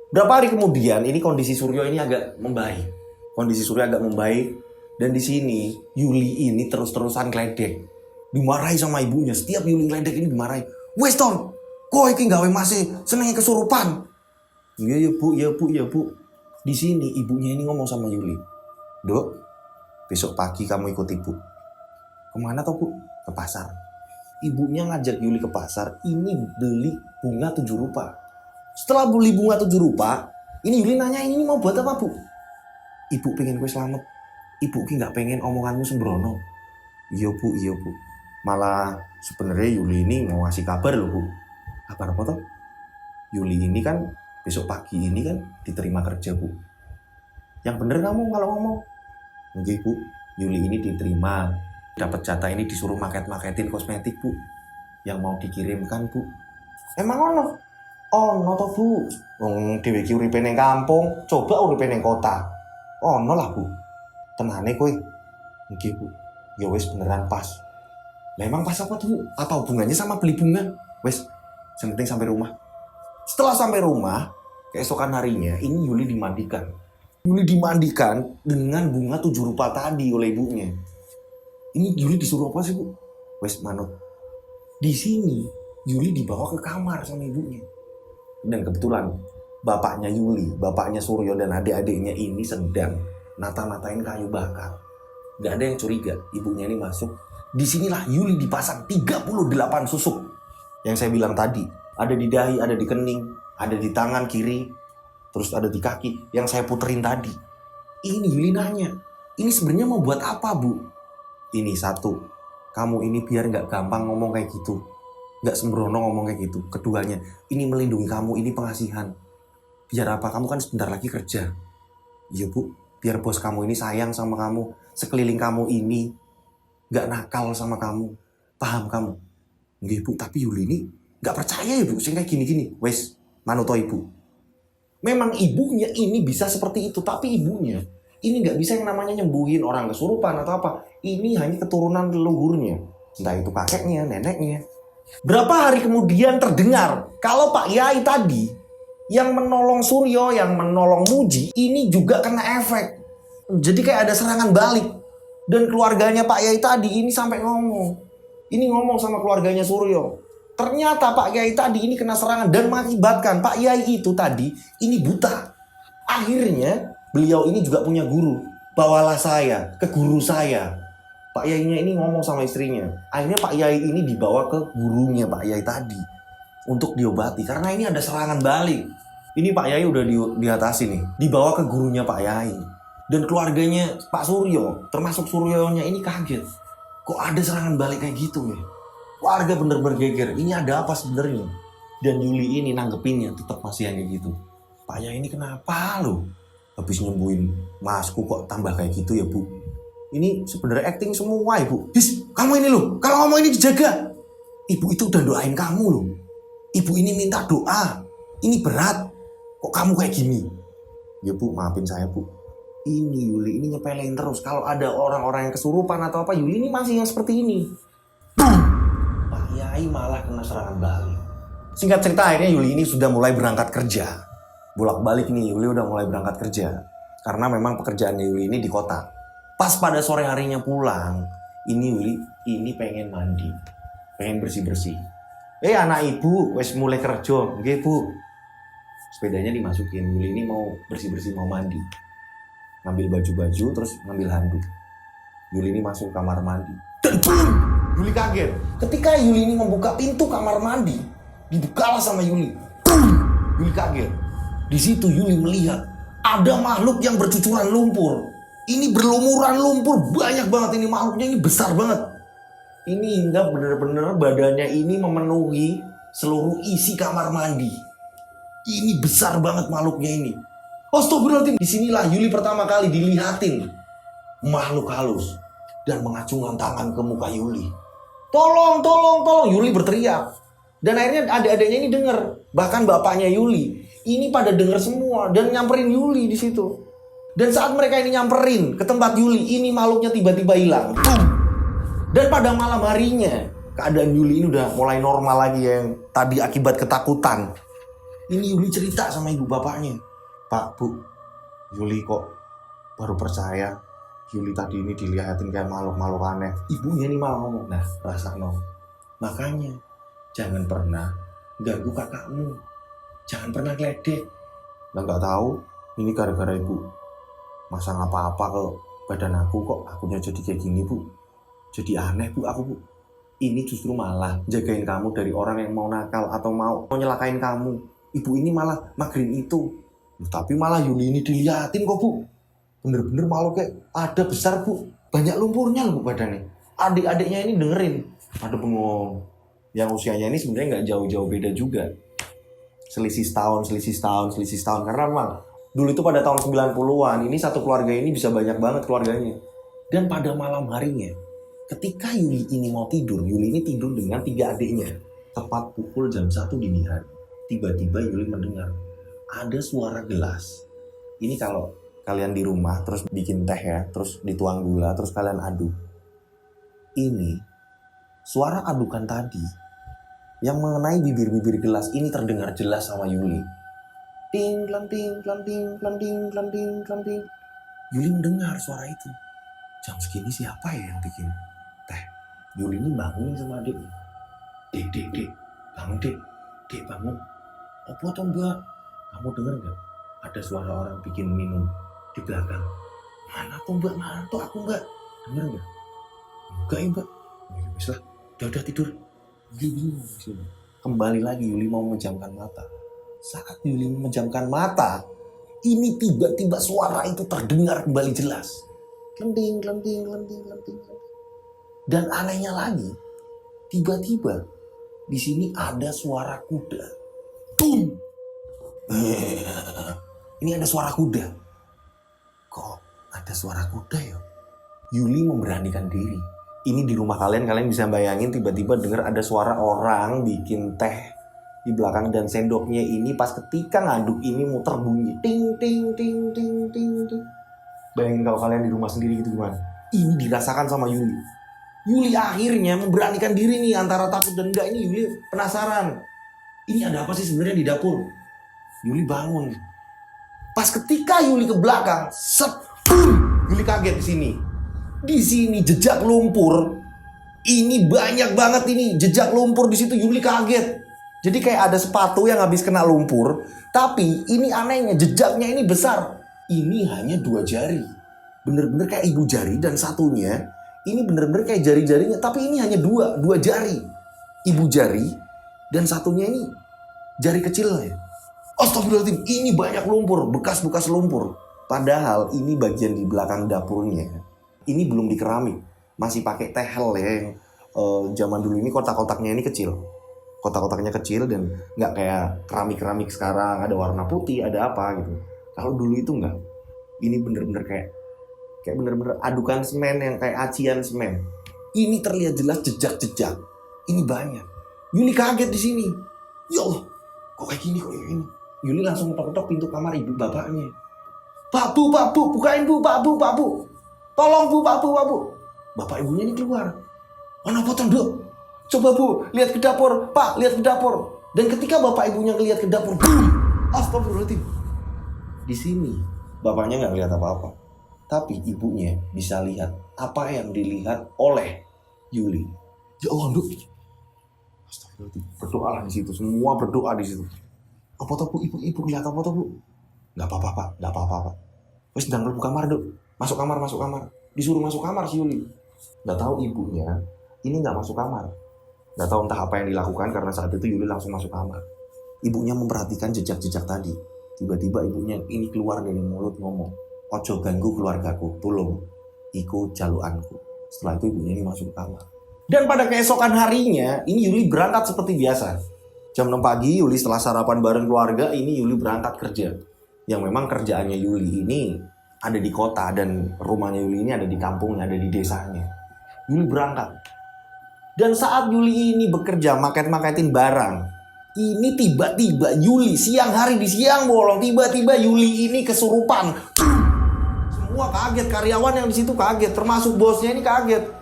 Berapa hari kemudian ini kondisi Suryo ini agak membaik. Kondisi Suryo agak membaik. Dan di sini Yuli ini terus-terusan ngeledek. Dimarahi sama ibunya. Setiap Yuli ngeledek ini dimarahi. Wes Ton, kok iki gawe masih senengnya kesurupan. Iya bu. Di sini ibunya ini ngomong sama Yuli. Dok, besok pagi kamu ikut ibu. Kemana toh bu? Ke pasar. Ibunya ngajak Yuli ke pasar. Ini beli bunga 7 rupa. Setelah beli bunga 7 rupa, ini Yuli nanya ini mau buat apa bu? Ibu pengen gue selamat. Ibu ki nggak pengen omonganmu sembrono. Iya bu. Malah sebenarnya Yuli ini mau ngasih kabar loh bu. Kabar apa toh? Yuli ini kan besok pagi ini kan diterima kerja bu. Yang bener kamu kalau ngomong. Enggak bu, Yuli ini diterima. Dapat jatah ini disuruh maketin kosmetik bu. Yang mau dikirimkan bu. Emang ono? Ono toh bu. Wong dhewe iki uripe ning kampung, coba uripe ning kota. Ono lah bu. Tenane kowe. Nggih bu. Ya wis beneran pas. Memang pas apa tuh bu? Apa hubungannya sama beli bunga? Wes, yang penting sampai rumah. Setelah sampai rumah, keesokan harinya ini Yuli dimandikan. Yuli dimandikan dengan bunga 7 rupa tadi oleh ibunya. Ini Yuli disuruh apa sih bu? Wes manut. Di sini Yuli dibawa ke kamar sama ibunya. Dan kebetulan bapaknya Yuli, bapaknya Suryo dan adik-adiknya ini sedang nata-natain kayu bakar. Gak ada yang curiga, ibunya ini masuk. Disinilah Yuli dipasang 38 susuk. Yang saya bilang tadi, ada di dahi, ada di kening, ada di tangan kiri, terus ada di kaki. Yang saya puterin tadi. Ini Yuli nanya, ini sebenarnya mau buat apa bu? Ini satu, kamu ini biar gak gampang ngomong kayak gitu. Gak sembrono ngomong kayak gitu. Keduanya, ini melindungi kamu, ini pengasihan. Biar apa, kamu kan sebentar lagi kerja. Iya bu, biar bos kamu ini sayang sama kamu. Sekeliling kamu ini gak nakal sama kamu. Paham kamu? Nggih bu, tapi Yuli ini gak percaya ya bu, sing kayak gini-gini. Wes, manut ibu. Memang ibunya ini bisa seperti itu, tapi ibunya ini gak bisa yang namanya nyembuhin orang kesurupan atau apa. Ini hanya keturunan leluhurnya. Entah itu kakeknya, neneknya. Berapa hari kemudian terdengar kalau Pak Yai tadi yang menolong Suryo, yang menolong Muji, ini juga kena efek. Jadi kayak ada serangan balik. Dan keluarganya Pak Yai tadi ini sampai ngomong. Ini ngomong sama keluarganya Suryo. Ternyata Pak Yai tadi ini kena serangan dan mengakibatkan Pak Yai itu tadi ini buta. Akhirnya beliau ini juga punya guru. Bawalah saya ke guru saya. Pak Yainya ini ngomong sama istrinya. Akhirnya Pak Yai ini dibawa ke gurunya Pak Yai tadi. Untuk diobati. Karena ini ada serangan balik. Ini Pak Yai udah diatasi nih. Dibawa ke gurunya Pak Yai. Dan keluarganya Pak Suryo, termasuk Suryonya ini kaget. Kok ada serangan balik kayak gitu ya? Warga bener-bener geger. Ini ada apa sebenarnya? Dan Yuli ini nanggepinnya tetap masih yang kayak gitu. Pak Yai ini kenapa lo? Habis nyembuhin masku kok tambah kayak gitu ya bu? Ini sebenarnya acting semua ibu. Bis, kamu ini loh, kalau ngomong ini dijaga. Ibu itu udah doain kamu loh. Ibu ini minta doa. Ini berat. Kok kamu kayak gini? Ya bu, maafin saya bu. Ini Yuli ini nyepelin terus. Kalau ada orang-orang yang kesurupan atau apa, Yuli ini masih yang seperti ini. Pak Yai malah kena serangan balik. Singkat cerita akhirnya Yuli ini sudah mulai berangkat kerja. Bolak-balik nih Yuli udah mulai berangkat kerja. Karena memang pekerjaannya Yuli ini di kota. Pas pada sore harinya pulang, ini Yuli ini pengen mandi. Pengen bersih-bersih. Anak ibu wes mulai kerja. Nggih bu. Sepedanya dimasukin. Yuli ini mau bersih-bersih, mau mandi. Ngambil baju-baju, terus ngambil handuk. Yuli ini masuk kamar mandi. Dan boom! Yuli kaget. Ketika Yuli ini membuka pintu kamar mandi, dibukalah sama Yuli. Boom! Yuli kaget. Di situ Yuli melihat ada makhluk yang bercucuran lumpur. Ini berlumuran lumpur, banyak banget ini makhluknya, ini besar banget. Ini hingga benar-benar badannya ini memenuhi seluruh isi kamar mandi. Ini besar banget makhluknya ini. Astagfirullahaladzim. Disinilah Yuli pertama kali dilihatin makhluk halus dan mengacungkan tangan ke muka Yuli. Tolong, tolong, tolong. Yuli berteriak. Dan akhirnya adik-adiknya ini dengar. Bahkan bapaknya Yuli. Ini pada dengar semua dan nyamperin Yuli di situ. Dan saat mereka ini nyamperin ke tempat Yuli, ini makhluknya tiba-tiba hilang. Dan pada malam harinya, keadaan Yuli ini udah mulai normal lagi yang tadi akibat ketakutan. Ini Yuli cerita sama ibu bapaknya. Pak, Bu, Yuli kok baru percaya. Yuli tadi ini dilihatin kayak makhluk-makhluk aneh. Ibunya nih malah ngomong, nah Rasakno, makanya jangan pernah ganggu kakakmu. Jangan pernah ngeledek. Lah nggak tahu, ini gara-gara ibu masang apa-apa ke badan aku kok akunya jadi kayak gini, Bu. Jadi aneh, Bu, aku, Bu. Ini justru malah jagain kamu dari orang yang mau nakal atau mau nyelakain kamu. Ibu ini malah magerin itu. Tapi malah Yuli ini diliatin kok, Bu. Bener-bener malu kayak ada besar, Bu. Banyak lumpurnya loh badannya. Adik-adiknya ini dengerin. Ada bengong. Yang usianya ini sebenarnya nggak jauh-jauh beda juga. Selisih setahun. Karena memang dulu itu pada tahun 90-an, ini satu keluarga ini bisa banyak banget keluarganya. Dan pada malam harinya, ketika Yuli ini mau tidur, Yuli ini tidur dengan 3 adiknya. Tepat pukul jam 1 dini hari. Tiba-tiba Yuli mendengar ada suara gelas. Ini kalau kalian di rumah terus bikin teh ya, terus dituang gula, terus kalian aduk. Ini suara adukan tadi yang mengenai bibir-bibir gelas ini terdengar jelas sama Yuli. Ting, klanting, klanting, klanting, klanting, klanting. Yuli mendengar suara itu. Jam segini siapa ya yang bikin teh? Yuli ini bangunin sama adiknya. Dek, bangun dek. Dek bangun. Apa tuh mbak? Kamu dengar gak? Ada suara orang bikin minum di belakang. Mana tuh mbak? Mana tuh aku mbak? Dengar gak? Enggak ya mbak. Ya wis lah. Udah tidur. Yuli bingung. Kembali lagi Yuli mau memejamkan mata. Saat Yuli memejamkan mata, ini tiba-tiba suara itu terdengar kembali jelas. Klenting. Dan anehnya lagi, tiba-tiba di sini ada suara kuda. Boom! Ini ada suara kuda. Kok ada suara kuda ya? Yuli memberanikan diri. Ini di rumah kalian bisa bayangin tiba-tiba dengar ada suara orang bikin teh di belakang dan sendoknya ini pas ketika ngaduk ini muter bunyi ting. Bayangin kalau kalian di rumah sendiri gitu gimana? Ini dirasakan sama Yuli. Yuli akhirnya memberanikan diri nih antara takut dan enggak. Ini Yuli penasaran. Ini ada apa sih sebenarnya di dapur? Yuli bangun. Pas ketika Yuli ke belakang, Yuli kaget di sini. Di sini jejak lumpur. Ini banyak banget ini jejak lumpur di situ. Yuli kaget. Jadi kayak ada sepatu yang habis kena lumpur. Tapi ini anehnya jejaknya ini besar. Ini hanya 2 jari. Bener-bener kayak ibu jari dan satunya ini bener-bener kayak jari-jarinya. Tapi ini hanya 2 jari. Ibu jari dan satunya ini jari kecilnya. Astagfirullahaladzim, ini banyak lumpur, bekas-bekas lumpur. Padahal ini bagian di belakang dapurnya. Ini belum dikeramik. Masih pakai tehel ya yang zaman dulu ini kotak-kotaknya ini kecil. Kotak-kotaknya kecil dan nggak kayak keramik-keramik sekarang ada warna putih, ada apa gitu. Kalau dulu itu nggak. Ini bener-bener kayak bener-bener adukan semen yang kayak acian semen. Ini terlihat jelas jejak-jejak. Ini banyak. Yuli kaget di sini. Ya Allah, kok kayak gini? Yuli langsung ketok-ketok pintu kamar ibu bapaknya. Pak Bu, bukain Bu, Pak Bu. Tolong Bu, Pak Bu. Bapak ibunya ini keluar. Mana potong dok? Coba Bu, lihat ke dapur. Pak, lihat ke dapur. Dan ketika bapak ibunya ngelihat ke dapur, astagfirullahaladzim. Di sini, bapaknya nggak lihat apa-apa. Tapi ibunya bisa lihat apa yang dilihat oleh Yuli. Ya Allah, Duk. Astagfirullahaladzim. Berdoalah di situ. Semua berdoa di situ. Apa tuh bu, ibu lihat apa tuh bu? Nggak apa-apa pak, nggak apa-apa pak. Wes sedang ke kamar dok, masuk kamar. Disuruh masuk kamar si Yuli. Nggak tahu ibunya, ini nggak masuk kamar. Nggak tahu entah apa yang dilakukan karena saat itu Yuli langsung masuk kamar. Ibunya memperhatikan jejak-jejak tadi. Tiba-tiba ibunya ini keluar dari mulut ngomong, ojo ganggu keluargaku, tolong, iku jaluanku. Setelah itu ibunya ini masuk ke kamar. Dan pada keesokan harinya, ini Yuli berangkat seperti biasa. Jam 6 pagi, Yuli setelah sarapan bareng keluarga, ini Yuli berangkat kerja. Yang memang kerjaannya Yuli ini ada di kota dan rumahnya Yuli ini ada di kampungnya, ada di desanya. Yuli berangkat. Dan saat Yuli ini bekerja, maket-maketin barang, ini tiba-tiba Yuli siang hari di siang bolong, tiba-tiba Yuli ini kesurupan. Semua kaget, karyawan yang di situ kaget, termasuk bosnya ini kaget.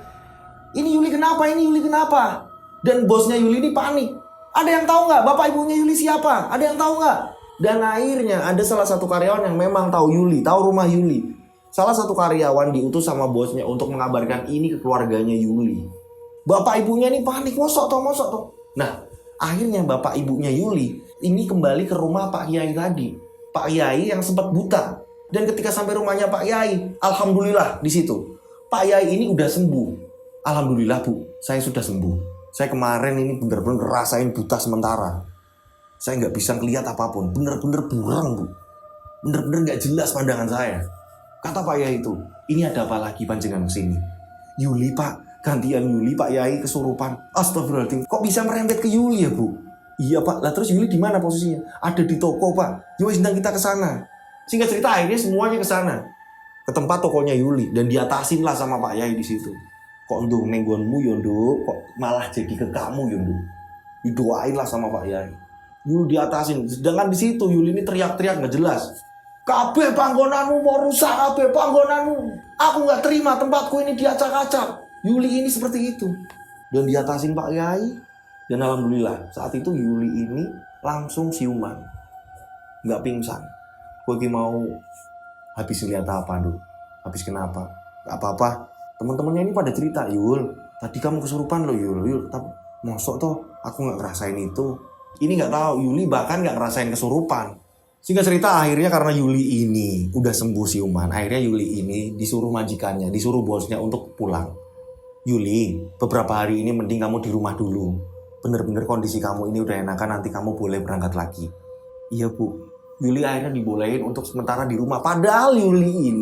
Ini Yuli kenapa? Dan bosnya Yuli ini panik. Ada yang tahu nggak bapak ibunya Yuli siapa? Ada yang tahu nggak? Dan akhirnya ada salah satu karyawan yang memang tahu Yuli, tahu rumah Yuli. Salah satu karyawan diutus sama bosnya untuk mengabarkan ini ke keluarganya Yuli. Bapak ibunya ini panik, mosok toh. Nah, akhirnya bapak ibunya Yuli ini kembali ke rumah Pak Yai tadi. Pak Yai yang sempat buta. Dan ketika sampai rumahnya Pak Yai, alhamdulillah di situ Pak Yai ini udah sembuh. Alhamdulillah bu, saya sudah sembuh. Saya kemarin ini bener-bener ngerasain buta sementara. Saya nggak bisa ngeliat apapun, bener-bener buram bu. Bener-bener nggak jelas pandangan saya. Kata Pak Yai itu, ini ada apa lagi panjenengan kesini? Yuli pak, gantian Yuli Pak Yai kesurupan. Astagfirullahaladzim, kok bisa merembet ke Yuli ya bu? Iya pak, lah terus Yuli di mana posisinya? Ada di toko pak. Yuk sedang kita ke sana. Singkat cerita akhirnya semuanya ke sana, ke tempat tokonya Yuli dan diatasin lah sama Pak Yai di situ. Kok ndung nenggonmu yondo, kok malah jadi ke kamu yondo? Didoain lah sama Pak Yai. Yuli diatasin. Sedangkan di situ Yuli ini teriak-teriak nggak jelas. Kabeh panggonanmu mau rusak, kabeh panggonanmu. Aku nggak terima tempatku ini diacak-acak. Yuli ini seperti itu. Dan diatasin Pak Yai. Dan alhamdulillah saat itu Yuli ini langsung siuman, nggak pingsan. Gue mau habis lihat apa dulu? Habis kenapa? Gak apa-apa. Teman-temannya ini pada cerita, Yul, tadi kamu kesurupan loh Yul. Tapi mosok toh aku nggak ngerasain itu. Ini nggak tahu, Yuli bahkan nggak ngerasain kesurupan. Singkat cerita akhirnya karena Yuli ini udah sembuh siuman, akhirnya Yuli ini disuruh majikannya, disuruh bosnya untuk pulang. Yuli, beberapa hari ini mending kamu di rumah dulu. Bener-bener kondisi kamu ini udah enakan, nanti kamu boleh berangkat lagi. Iya bu. Yuli akhirnya dibolehin untuk sementara di rumah. Padahal Yuli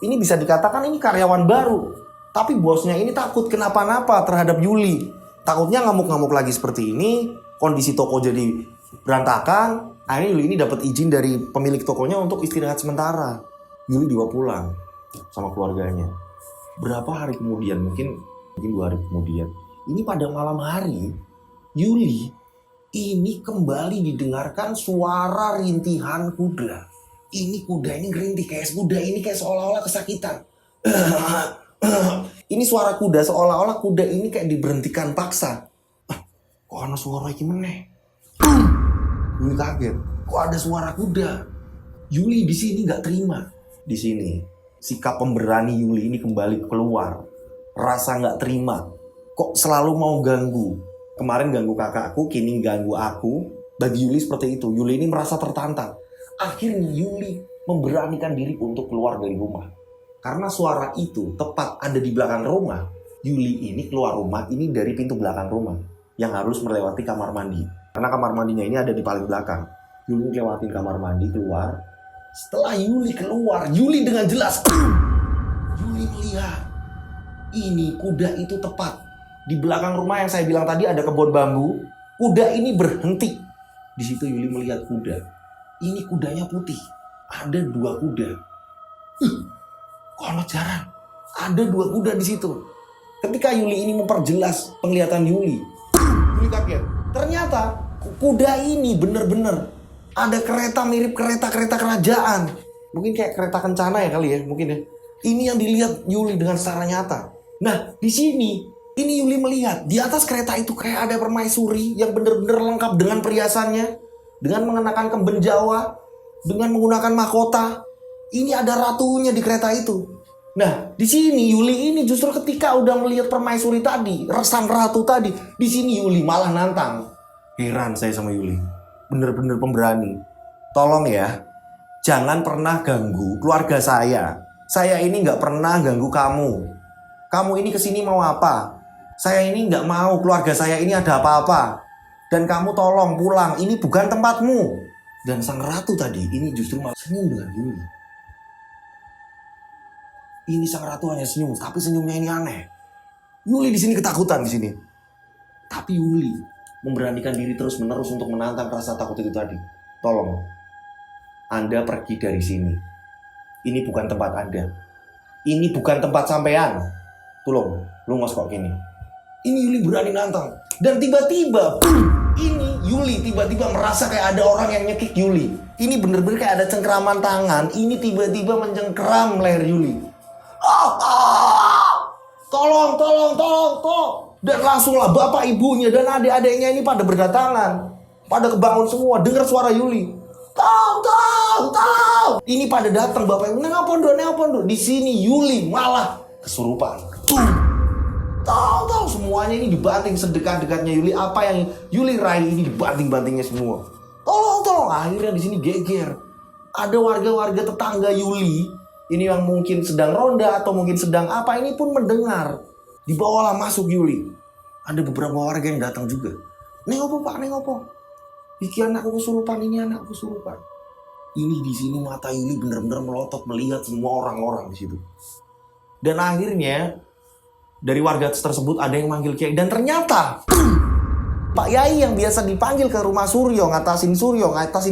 ini bisa dikatakan ini karyawan baru. Tapi bosnya ini takut kenapa-napa terhadap Yuli. Takutnya ngamuk-ngamuk lagi seperti ini. Kondisi toko jadi berantakan. Akhirnya Yuli ini dapat izin dari pemilik tokonya untuk istirahat sementara. Yuli dibawa pulang sama keluarganya. Berapa hari kemudian, mungkin 2 hari kemudian. Ini pada malam hari, Yuli ini kembali didengarkan suara rintihan kuda. Ini kuda ini ngerintih, kuda ini kayak seolah-olah kesakitan. Ini suara kuda seolah-olah kuda ini kayak diberhentikan paksa. Kok ada suara gimana? Yuli kaget. Kok ada suara kuda? Yuli di sini nggak terima. Di sini sikap pemberani Yuli ini kembali keluar. Rasa nggak terima. Kok selalu mau ganggu? Kemarin ganggu kakakku, kini ganggu aku. Bagi Yuli seperti itu. Yuli ini merasa tertantang. Akhirnya Yuli memberanikan diri untuk keluar dari rumah. Karena suara itu tepat ada di belakang rumah. Yuli ini keluar rumah ini dari pintu belakang rumah. Yang harus melewati kamar mandi. Karena kamar mandinya ini ada di paling belakang. Yuli lewatin kamar mandi keluar. Setelah Yuli keluar, Yuli dengan jelas. Yuli melihat. Ini kuda itu tepat. Di belakang rumah yang saya bilang tadi ada kebun bambu. Kuda ini berhenti. Di situ Yuli melihat kuda. Ini kudanya putih. Ada 2 kuda. Kok jarang? Ada 2 kuda di situ. Ketika Yuli ini memperjelas penglihatan Yuli kaget. Ternyata kuda ini bener-bener ada kereta mirip kereta-kereta kerajaan. Mungkin kayak kereta kencana ya kali ya, mungkin ya. Ini yang dilihat Yuli dengan secara nyata. Nah, di sini ini Yuli melihat di atas kereta itu kayak ada permaisuri yang benar-benar lengkap dengan perhiasannya, dengan mengenakan kemben Jawa, dengan menggunakan mahkota. Ini ada ratunya di kereta itu. Nah, di sini Yuli ini justru ketika udah melihat permaisuri tadi, sang ratu tadi, di sini Yuli malah nantang. Heran saya sama Yuli. bener-bener pemberani. Tolong ya, jangan pernah ganggu keluarga saya. Saya ini nggak pernah ganggu kamu. Kamu ini kesini mau apa? Saya ini nggak mau keluarga saya ini ada apa-apa. Dan kamu tolong pulang, ini bukan tempatmu. Dan sang ratu tadi ini justru malah senyum dengan Yuli. Ini sang ratu hanya senyum, tapi senyumnya ini aneh. Yuli di sini ketakutan di sini. Tapi Yuli memberanikan diri terus-menerus untuk menantang rasa takut itu tadi. Tolong, Anda pergi dari sini. Ini bukan tempat Anda. Ini bukan tempat sampean. Tolong, lu ngos kok gini. Ini Yuli berani nantang. Dan tiba-tiba, ini Yuli tiba-tiba merasa kayak ada orang yang nyekik Yuli. Ini bener-bener kayak ada cengkeraman tangan. Ini tiba-tiba mencengkeram leher Yuli. Tolong. Dan langsunglah bapak ibunya dan adik-adiknya ini pada berdatangan. Pada kebangun semua, dengar suara Yuli. Tolong. Ini pada datang bapak ibu. Nengopondo. Di sini Yuli malah kesurupan. Tahu semuanya ini dibanting sedekat-dekatnya Yuli. Apa yang Yuli raih ini dibanting-bantingnya semua. Tolong. Akhirnya di sini geger. Ada warga-warga tetangga Yuli. Ini yang mungkin sedang ronda atau mungkin sedang apa, ini pun mendengar. Dibawalah masuk Yuli. Ada beberapa warga yang datang juga. Neng opo? Iki anakku kesurupan, ini anakku kesurupan. Ini di sini mata Yuli benar-benar melotot melihat semua orang-orang di situ. Dan akhirnya dari warga tersebut ada yang manggil Kiai, dan ternyata Pak Yai yang biasa dipanggil ke rumah Suryo, ngatasin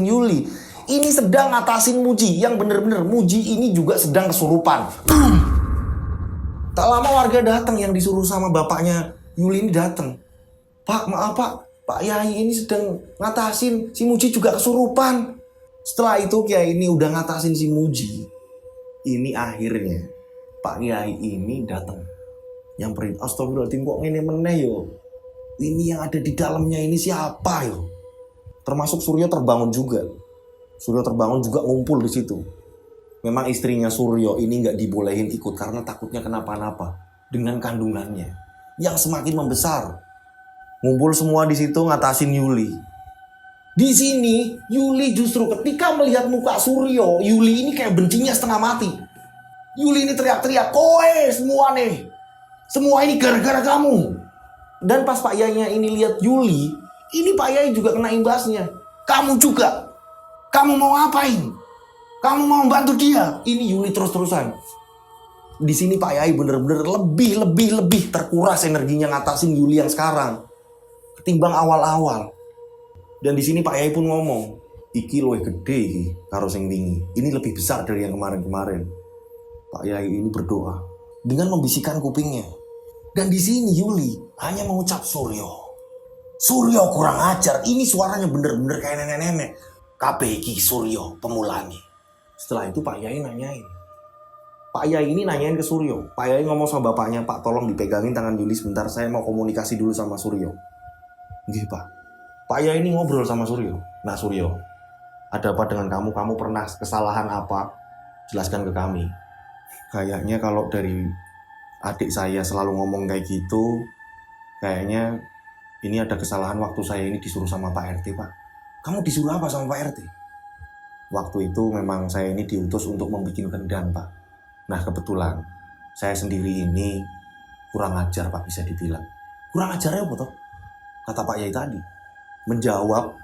Yuli, ini sedang ngatasin Muji, yang bener-bener Muji ini juga sedang kesurupan. Tak lama warga datang yang disuruh sama bapaknya Yuli ini datang. Pak, maaf Pak Yai ini sedang ngatasin si Muji juga kesurupan. Setelah itu Kiai ini udah ngatasin si Muji. Ini akhirnya Pak Yai ini datang. Nyamperin, astagfirullahaladzim kok ini meneh yo. Ini yang ada di dalamnya ini siapa yo? Termasuk Suryo terbangun juga. Suryo terbangun juga ngumpul di situ. Memang istrinya Suryo ini nggak dibolehin ikut karena takutnya kenapa-napa dengan kandungannya yang semakin membesar. Ngumpul semua di situ ngatasin Yuli. Di sini Yuli justru ketika melihat muka Suryo, Yuli ini kayak bencinya setengah mati. Yuli ini teriak-teriak, "Koe semua nih, semua ini gara-gara kamu." Dan pas Pak Yainya ini lihat Yuli, ini Pak Yai juga kena imbasnya. Kamu juga. Kamu mau ngapain? Kamu mau membantu dia? Ini Yuli terus-terusan. Di sini Pak Yai bener-bener lebih terkuras energinya ngatasin Yuli yang sekarang ketimbang awal-awal. Dan di sini Pak Yai pun ngomong, iki luwih gede iki karo sing wingi. Ini lebih besar dari yang kemarin-kemarin. Pak Yai ini berdoa dengan membisikkan kupingnya. Dan di sini Yuli hanya mengucap Suryo kurang ajar. Ini suaranya bener-bener kayak nenek-nenek. Kabeh iki Suryo pemulane. Setelah itu Pak Yai nanyain. Pak Yai ini nanyain ke Suryo. Pak Yai ngomong sama bapaknya, "Pak, tolong dipegangin tangan Yuli sebentar, saya mau komunikasi dulu sama Suryo." Nggih, Pak. Pak Yai ini ngobrol sama Suryo. "Nah, Suryo, ada apa dengan kamu? Kamu pernah kesalahan apa? Jelaskan ke kami." Kayaknya kalau dari adik saya selalu ngomong kayak gitu, kayaknya ini ada kesalahan waktu saya ini disuruh sama Pak RT, Pak. Kamu disuruh apa sama Pak RT? Waktu itu memang saya ini diutus untuk membuat kendang, Pak. Nah, kebetulan saya sendiri ini kurang ajar, Pak, bisa dibilang. Kurang ajarnya apa toh? Kata Pak Yai tadi. Menjawab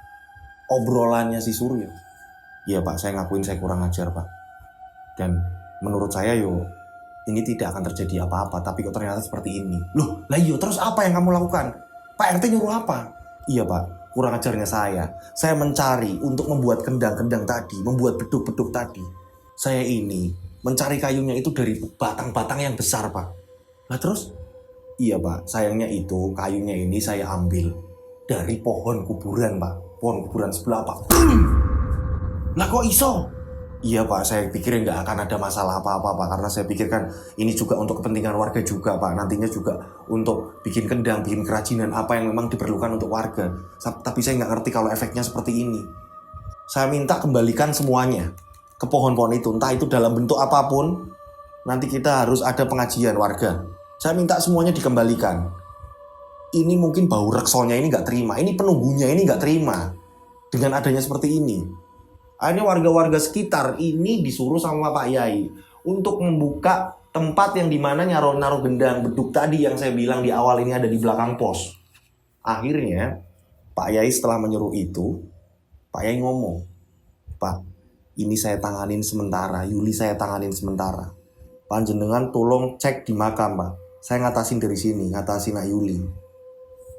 obrolannya si Suryo. Iya, Pak, saya ngakuin saya kurang ajar, Pak. Dan menurut saya ini tidak akan terjadi apa-apa, tapi kok ternyata seperti ini. Loh, lah iya, terus apa yang kamu lakukan? Pak RT nyuruh apa? Iya, Pak. Kurang ajarnya saya mencari untuk membuat kendang-kendang tadi, membuat beduk-beduk tadi. Saya ini mencari kayunya itu dari batang-batang yang besar, Pak. Nah terus? Iya, Pak, sayangnya itu kayunya ini saya ambil dari pohon kuburan, Pak. Pohon kuburan sebelah, Pak. Lah kok iso? Iya, Pak, saya pikir nggak akan ada masalah apa-apa, Pak. Karena saya pikirkan ini juga untuk kepentingan warga juga, Pak. Nantinya juga untuk bikin kendang, bikin kerajinan, apa yang memang diperlukan untuk warga. Tapi saya nggak ngerti kalau efeknya seperti ini. Saya minta kembalikan semuanya ke pohon-pohon itu. Entah itu dalam bentuk apapun, nanti kita harus ada pengajian warga. Saya minta semuanya dikembalikan. Ini mungkin bau reksolnya ini nggak terima. Ini penunggunya ini nggak terima. dengan adanya seperti ini. Akhirnya warga-warga sekitar ini disuruh sama Pak Yai untuk membuka tempat yang dimana naruh gendang beduk tadi yang saya bilang di awal ini ada di belakang pos. Akhirnya Pak Yai setelah menyuruh itu, Pak Yai ngomong, "Pak, ini saya tanganin sementara, Yuli saya tanganin sementara. Panjenengan tolong cek di makam, Pak. Saya ngatasin dari sini, ngatasin Nak Yuli."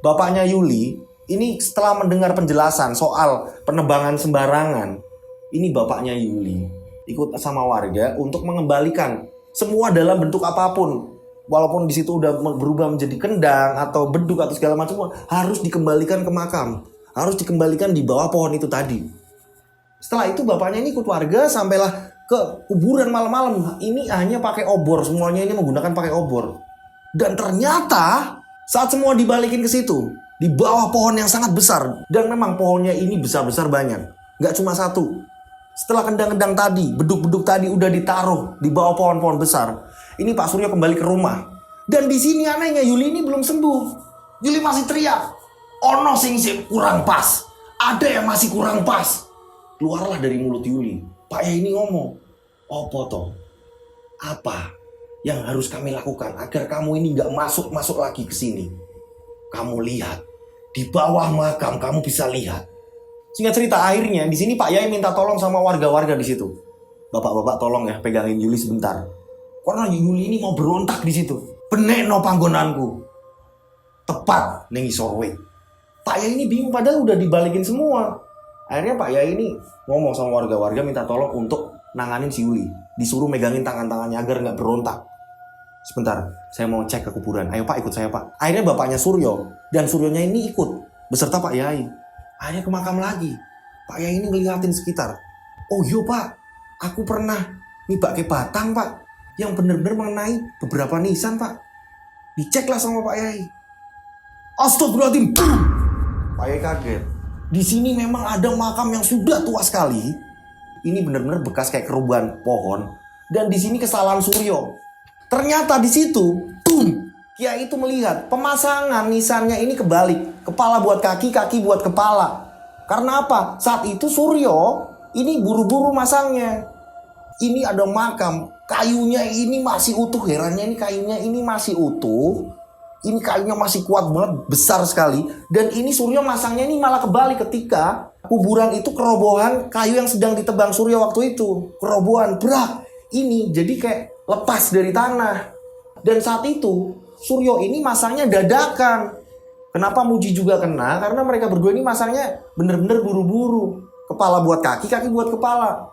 Bapaknya Yuli, ini setelah mendengar penjelasan soal penebangan sembarangan, ini bapaknya Yuli ikut sama warga untuk mengembalikan semua dalam bentuk apapun. Walaupun di situ udah berubah menjadi kendang atau beduk atau segala macam, harus dikembalikan ke makam. Harus dikembalikan di bawah pohon itu tadi. Setelah itu bapaknya ini ikut warga sampailah ke kuburan malam-malam. Ini hanya pakai obor, semuanya ini menggunakan pakai obor. Dan ternyata saat semua dibalikin ke situ, di bawah pohon yang sangat besar, dan memang pohonnya ini besar-besar banyak, nggak cuma satu. Setelah kendang-kendang tadi, beduk-beduk tadi udah ditaruh di bawah pohon-pohon besar, ini Pak Suryo kembali ke rumah. Dan di sini anehnya Yuli ini belum sembuh. Yuli masih teriak, "Ono sing kurang pas, ada yang masih kurang pas." Keluarlah dari mulut Yuli. Pak Yai ini ngomong, "Opo toh? Apa yang harus kami lakukan agar kamu ini nggak masuk lagi ke sini? Kamu lihat di bawah makam, kamu bisa lihat." Singkat cerita, akhirnya di sini Pak Yai minta tolong sama warga-warga di situ. "Bapak-bapak tolong ya pegangin Yuli sebentar. Karena Yuli ini mau berontak di situ. Benek no panggonanku. Tepat ning isor we." Pak Yai ini bingung padahal udah dibalikin semua. Akhirnya Pak Yai ini ngomong sama warga-warga minta tolong untuk nanganin si Yuli. Disuruh megangin tangan-tangannya agar nggak berontak. "Sebentar, saya mau cek ke kuburan. Ayo Pak, ikut saya Pak." Akhirnya bapaknya Suryo dan Suryonya ini ikut beserta Pak Yai. Akhirnya ke makam lagi. Pak Yai ini ngeliatin sekitar. "Oh iya Pak, aku pernah nibak ke batang Pak, yang benar-benar mengenai beberapa nisan Pak." Diceklah sama Pak Yai. Astagfirullahaladzim. Boom! Pak Yai kaget. Di sini memang ada makam yang sudah tua sekali. Ini benar-benar bekas kayak kerubuhan pohon. Dan di sini kesalahan Suryo. Ternyata di situ, boom! Kiai itu melihat pemasangan nisannya ini kebalik. Kepala buat kaki, kaki buat kepala. Karena apa? Saat itu Suryo ini buru-buru masangnya. Ini ada makam, kayunya ini masih utuh. Herannya ini kayunya ini masih utuh. Ini kayunya masih kuat banget, besar sekali. Dan ini Suryo masangnya ini malah kebalik ketika kuburan itu kerobohan kayu yang sedang ditebang Suryo waktu itu. Kerobohan, brak. Ini jadi kayak lepas dari tanah. Dan saat itu Suryo ini masangnya dadakan. Kenapa Muji juga kena? Karena mereka berdua ini masangnya bener-bener buru-buru. Kepala buat kaki, kaki buat kepala.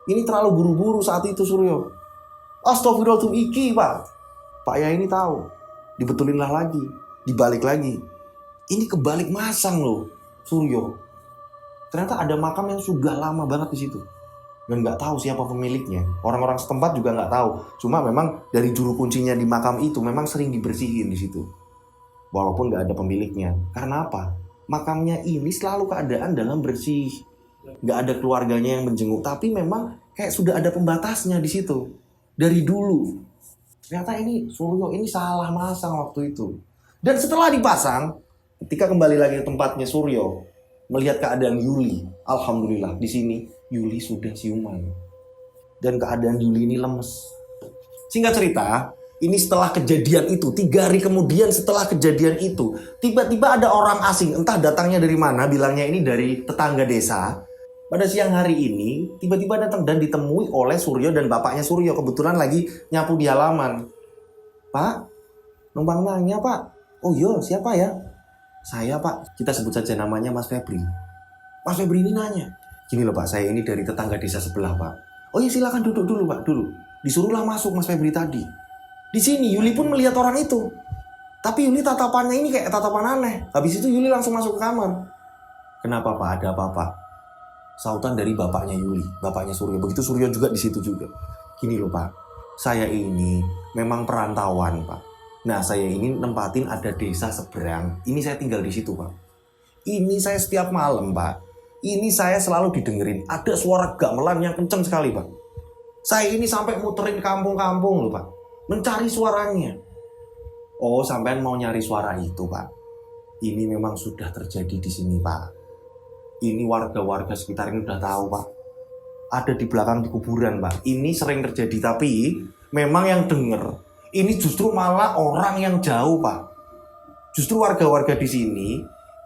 Ini terlalu buru-buru saat itu Suryo. Astagfirullahaladzim iki Pak. Pak Yai ini tahu. Dibetulinlah lagi. Dibalik lagi. Ini kebalik masang loh Suryo. Ternyata ada makam yang sudah lama banget di situ. Dan nggak tahu siapa pemiliknya. Orang-orang setempat juga nggak tahu. Cuma memang dari juru kuncinya di makam itu memang sering dibersihin di situ. Walaupun nggak ada pemiliknya. Karena apa? Makamnya ini selalu keadaan dalam bersih. Nggak ada keluarganya yang menjenguk. Tapi memang kayak sudah ada pembatasnya di situ. Dari dulu. Ternyata ini Suryo ini salah masang waktu itu. Dan setelah dipasang, ketika kembali lagi ke tempatnya Suryo, melihat keadaan Yuli, alhamdulillah di sini Yuli sudah siuman. Dan keadaan Yuli ini lemes. Singkat cerita, ini setelah kejadian itu, 3 hari kemudian setelah kejadian itu, tiba-tiba ada orang asing, entah datangnya dari mana, bilangnya ini dari tetangga desa. Pada siang hari ini, tiba-tiba datang dan ditemui oleh Suryo dan bapaknya Suryo. Kebetulan lagi nyapu di halaman. "Pak, numpang nanya Pak." "Oh iya, siapa ya?" "Saya Pak." Kita sebut saja namanya Mas Febri. Mas Febri ini nanya, "Gini loh Pak, saya ini dari tetangga desa sebelah Pak." "Oh iya silakan duduk dulu Pak, dulu." Disuruhlah masuk Mas Febri tadi. Di sini Yuli pun melihat orang itu. Tapi Yuli tatapannya ini kayak tatapan aneh. Habis itu Yuli langsung masuk ke kamar. "Kenapa Pak? Ada apa-apa?" Sautan dari bapaknya Yuli, bapaknya Suryo. Begitu Suryo juga di situ juga. "Gini loh Pak, saya ini memang perantauan Pak. Nah saya ini nempatin ada desa seberang. Ini saya tinggal di situ Pak. Ini saya setiap malam Pak. Ini saya selalu didengerin. Ada suara gamelan yang kenceng sekali Pak. Saya ini sampai muterin kampung-kampung loh Pak. Mencari suaranya." "Oh sampean mau nyari suara itu Pak. Ini memang sudah terjadi di sini Pak. Ini warga-warga sekitar ini udah tahu, Pak. Ada di belakang di kuburan, Pak. Ini sering terjadi, tapi memang yang denger ini justru malah orang yang jauh, Pak. Justru warga-warga di sini,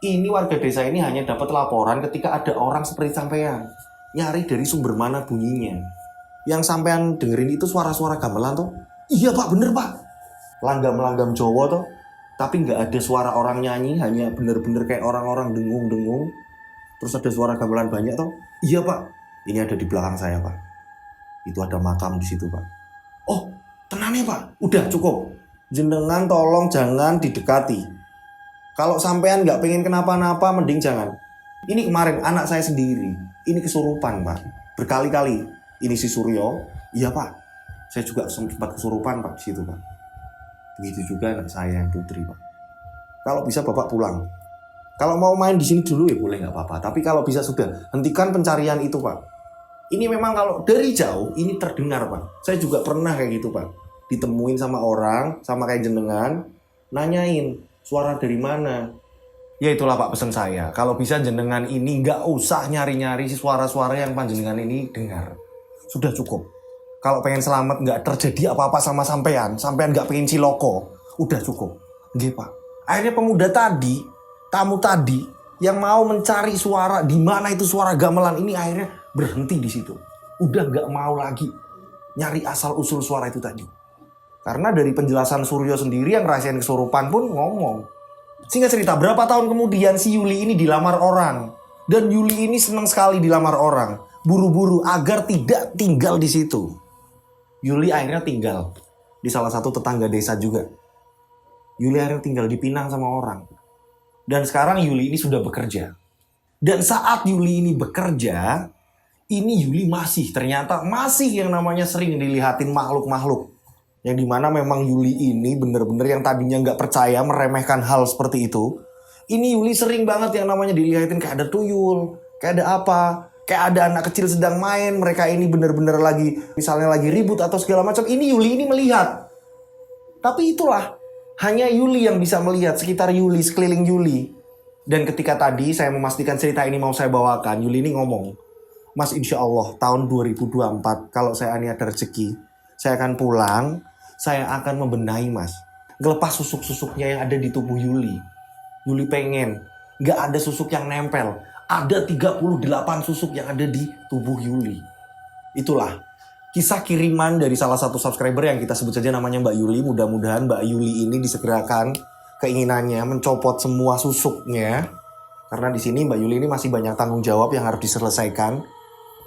ini warga desa ini hanya dapat laporan ketika ada orang seperti sampean. Nyari dari sumber mana bunyinya. Yang sampean dengerin itu suara-suara gamelan tuh. Iya, Pak, bener, Pak. Langgam-langgam Jawa tuh. Tapi nggak ada suara orang nyanyi, hanya bener-bener kayak orang-orang dengung-dengung. Terus ada suara gamelan banyak tuh. Iya, Pak. Ini ada di belakang saya, Pak. Itu ada makam di situ, Pak. Oh, tenang ya, Pak. Udah cukup. Jenengan tolong jangan didekati. Kalau sampean nggak pengen kenapa-napa, mending jangan. Ini kemarin anak saya sendiri. Ini kesurupan, Pak. Berkali-kali. Ini si Suryo. Iya, Pak. Saya juga sempat kesurupan, Pak, di situ, Pak. Begitu juga anak saya yang putri, Pak. Kalau bisa Bapak pulang. Kalau mau main di sini dulu ya boleh, nggak apa-apa. Tapi kalau bisa sudah hentikan pencarian itu, Pak. Ini memang kalau dari jauh ini terdengar, Pak. Saya juga pernah kayak gitu, Pak. Ditemuin sama orang, sama kayak jenengan, nanyain suara dari mana. Ya itulah, Pak, pesan saya. Kalau bisa jenengan ini nggak usah nyari-nyari si suara-suara yang panjenengan ini dengar. Sudah cukup. Kalau pengen selamat nggak terjadi apa-apa sama sampean nggak pengen ciloko, udah cukup. Nggih, Pak. Akhirnya pemuda tadi, tamu tadi yang mau mencari suara di mana itu suara gamelan ini akhirnya berhenti di situ. Udah nggak mau lagi nyari asal usul suara itu tadi. Karena dari penjelasan Suryo sendiri yang rasain kesurupan pun ngomong. Singkat cerita, berapa tahun kemudian si Yuli ini dilamar orang. Dan Yuli ini senang sekali dilamar orang. Buru-buru agar tidak tinggal di situ. Yuli akhirnya tinggal di salah satu tetangga desa juga. Yuli akhirnya tinggal dipinang sama orang. Dan sekarang Yuli ini sudah bekerja. Dan saat Yuli ini bekerja, ini Yuli ternyata masih yang namanya sering dilihatin makhluk-makhluk. Yang dimana memang Yuli ini bener-bener yang tadinya nggak percaya, meremehkan hal seperti itu. Ini Yuli sering banget yang namanya dilihatin kayak ada tuyul, kayak ada apa. Kayak ada anak kecil sedang main, mereka ini bener-bener lagi, misalnya lagi ribut atau segala macam. Ini Yuli ini melihat. Tapi itulah, hanya Yuli yang bisa melihat, sekitar Yuli, sekeliling Yuli. Dan ketika tadi saya memastikan cerita ini mau saya bawakan, Yuli ini ngomong, Mas, insya Allah tahun 2024, kalau saya ini ada rezeki, saya akan pulang, saya akan membenahi, Mas. Ngelepas susuk-susuknya yang ada di tubuh Yuli. Yuli pengen, gak ada susuk yang nempel. Ada 38 susuk yang ada di tubuh Yuli. Itulah kisah kiriman dari salah satu subscriber yang kita sebut saja namanya Mbak Yuli. Mudah-mudahan Mbak Yuli ini disegerakan keinginannya mencopot semua susuknya. Karena di sini Mbak Yuli ini masih banyak tanggung jawab yang harus diselesaikan.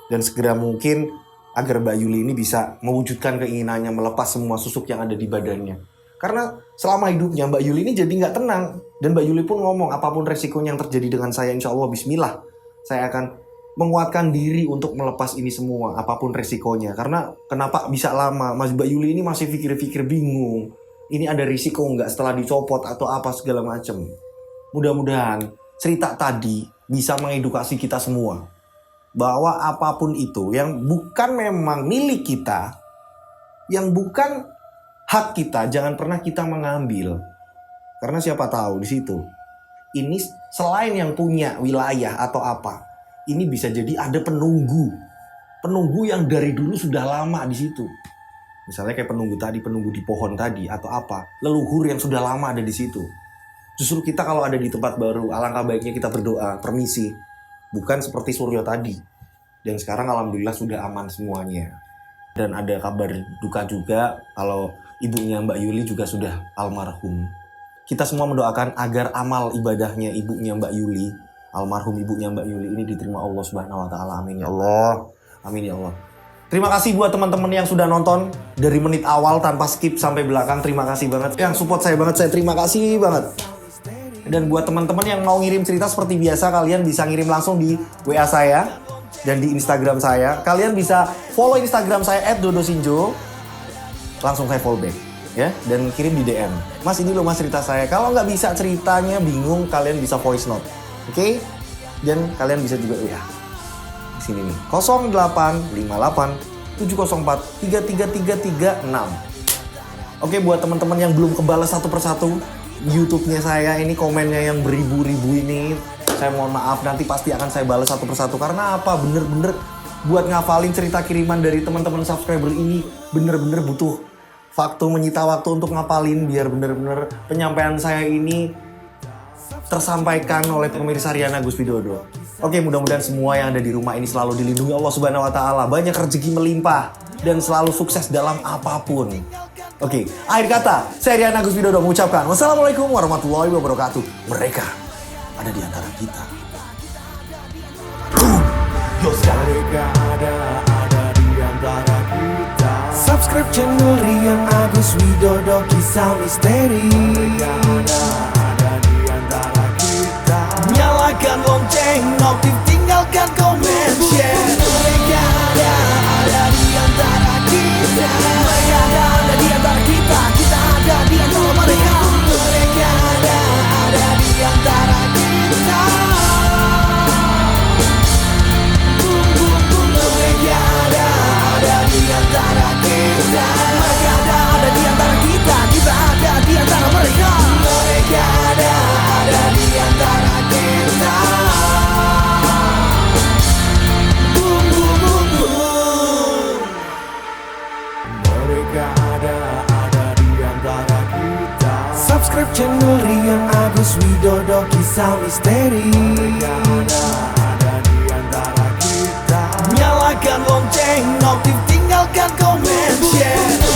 Dan segera mungkin agar Mbak Yuli ini bisa mewujudkan keinginannya melepas semua susuk yang ada di badannya. Karena selama hidupnya Mbak Yuli ini jadi nggak tenang. Dan Mbak Yuli pun ngomong, apapun resikonya yang terjadi dengan saya, insya Allah bismillah. Saya akan menguatkan diri untuk melepas ini semua, apapun resikonya. Karena kenapa bisa lama? Mas Mbak Yuli ini masih pikir-pikir bingung. Ini ada risiko nggak setelah dicopot atau apa segala macam. Mudah-mudahan cerita tadi bisa mengedukasi kita semua. Bahwa apapun itu yang bukan memang milik kita, yang bukan hak kita, jangan pernah kita mengambil. Karena siapa tahu di situ, ini selain yang punya wilayah atau apa, ini bisa jadi ada penunggu. Penunggu yang dari dulu sudah lama di situ. Misalnya kayak penunggu tadi, penunggu di pohon tadi atau apa. Leluhur yang sudah lama ada di situ. Justru kita kalau ada di tempat baru, alangkah baiknya kita berdoa, permisi. Bukan seperti Suryo tadi. Dan sekarang alhamdulillah sudah aman semuanya. Dan ada kabar duka juga kalau ibunya Mbak Yuli juga sudah almarhum. Kita semua mendoakan agar amal ibadahnya ibunya Mbak Yuli, almarhum ibunya Mbak Yuli ini diterima Allah Subhanahu wa taala. Amin ya Allah. Amin ya Allah. Terima kasih buat teman-teman yang sudah nonton dari menit awal tanpa skip sampai belakang. Terima kasih banget. Yang support saya banget, saya terima kasih banget. Dan buat teman-teman yang mau ngirim cerita seperti biasa, kalian bisa ngirim langsung di WA saya dan di Instagram saya. Kalian bisa follow Instagram saya @dodosinjo. Langsung saya follow back ya, dan kirim di DM. Mas, ini loh Mas cerita saya. Kalau nggak bisa ceritanya, bingung, kalian bisa voice note. Oke? Dan kalian bisa juga WA. Di sini nih. 0858 704 33336. Oke, buat teman-teman yang belum kebalas satu persatu YouTube-nya saya ini, komennya yang beribu-ribu ini, Saya mohon maaf, nanti pasti akan saya balas satu persatu. Karena apa? Bener-bener buat ngafalin cerita kiriman dari teman-teman subscriber ini bener-bener butuh menyita waktu untuk ngapalin biar bener-bener penyampaian saya ini tersampaikan oleh pemirsa Rian Agus Widodo. Oke, mudah-mudahan semua yang ada di rumah ini selalu dilindungi Allah Subhanahu wa taala, banyak rezeki melimpah dan selalu sukses dalam apapun. Oke, akhir kata, saya Rian Agus Widodo mengucapkan wassalamualaikum warahmatullahi wabarakatuh. Mereka ada di antara kita. Mereka ada di antara kita. Subscribe channel Rian Agus Widodo, kisah misteri. Mereka ada di antara kita. Nyalakan lonceng, notif, tinggalkan komen, share. Mereka ada di antara kita. Mereka ada di antara kita. Kita ada di antara mereka. Mereka ada di antara kita. Mereka ada di antara kita. Mereka ada di antara kita. Kita ada di antara mereka. Mereka ada di antara kita. Boom, boom, boom, boom. Mereka ada di antara kita. Subscribe channel Rian Agus Widodo, kisah misteri. Mereka ada di antara kita. Nyalakan lonceng, notif, tinggalkan komen, share.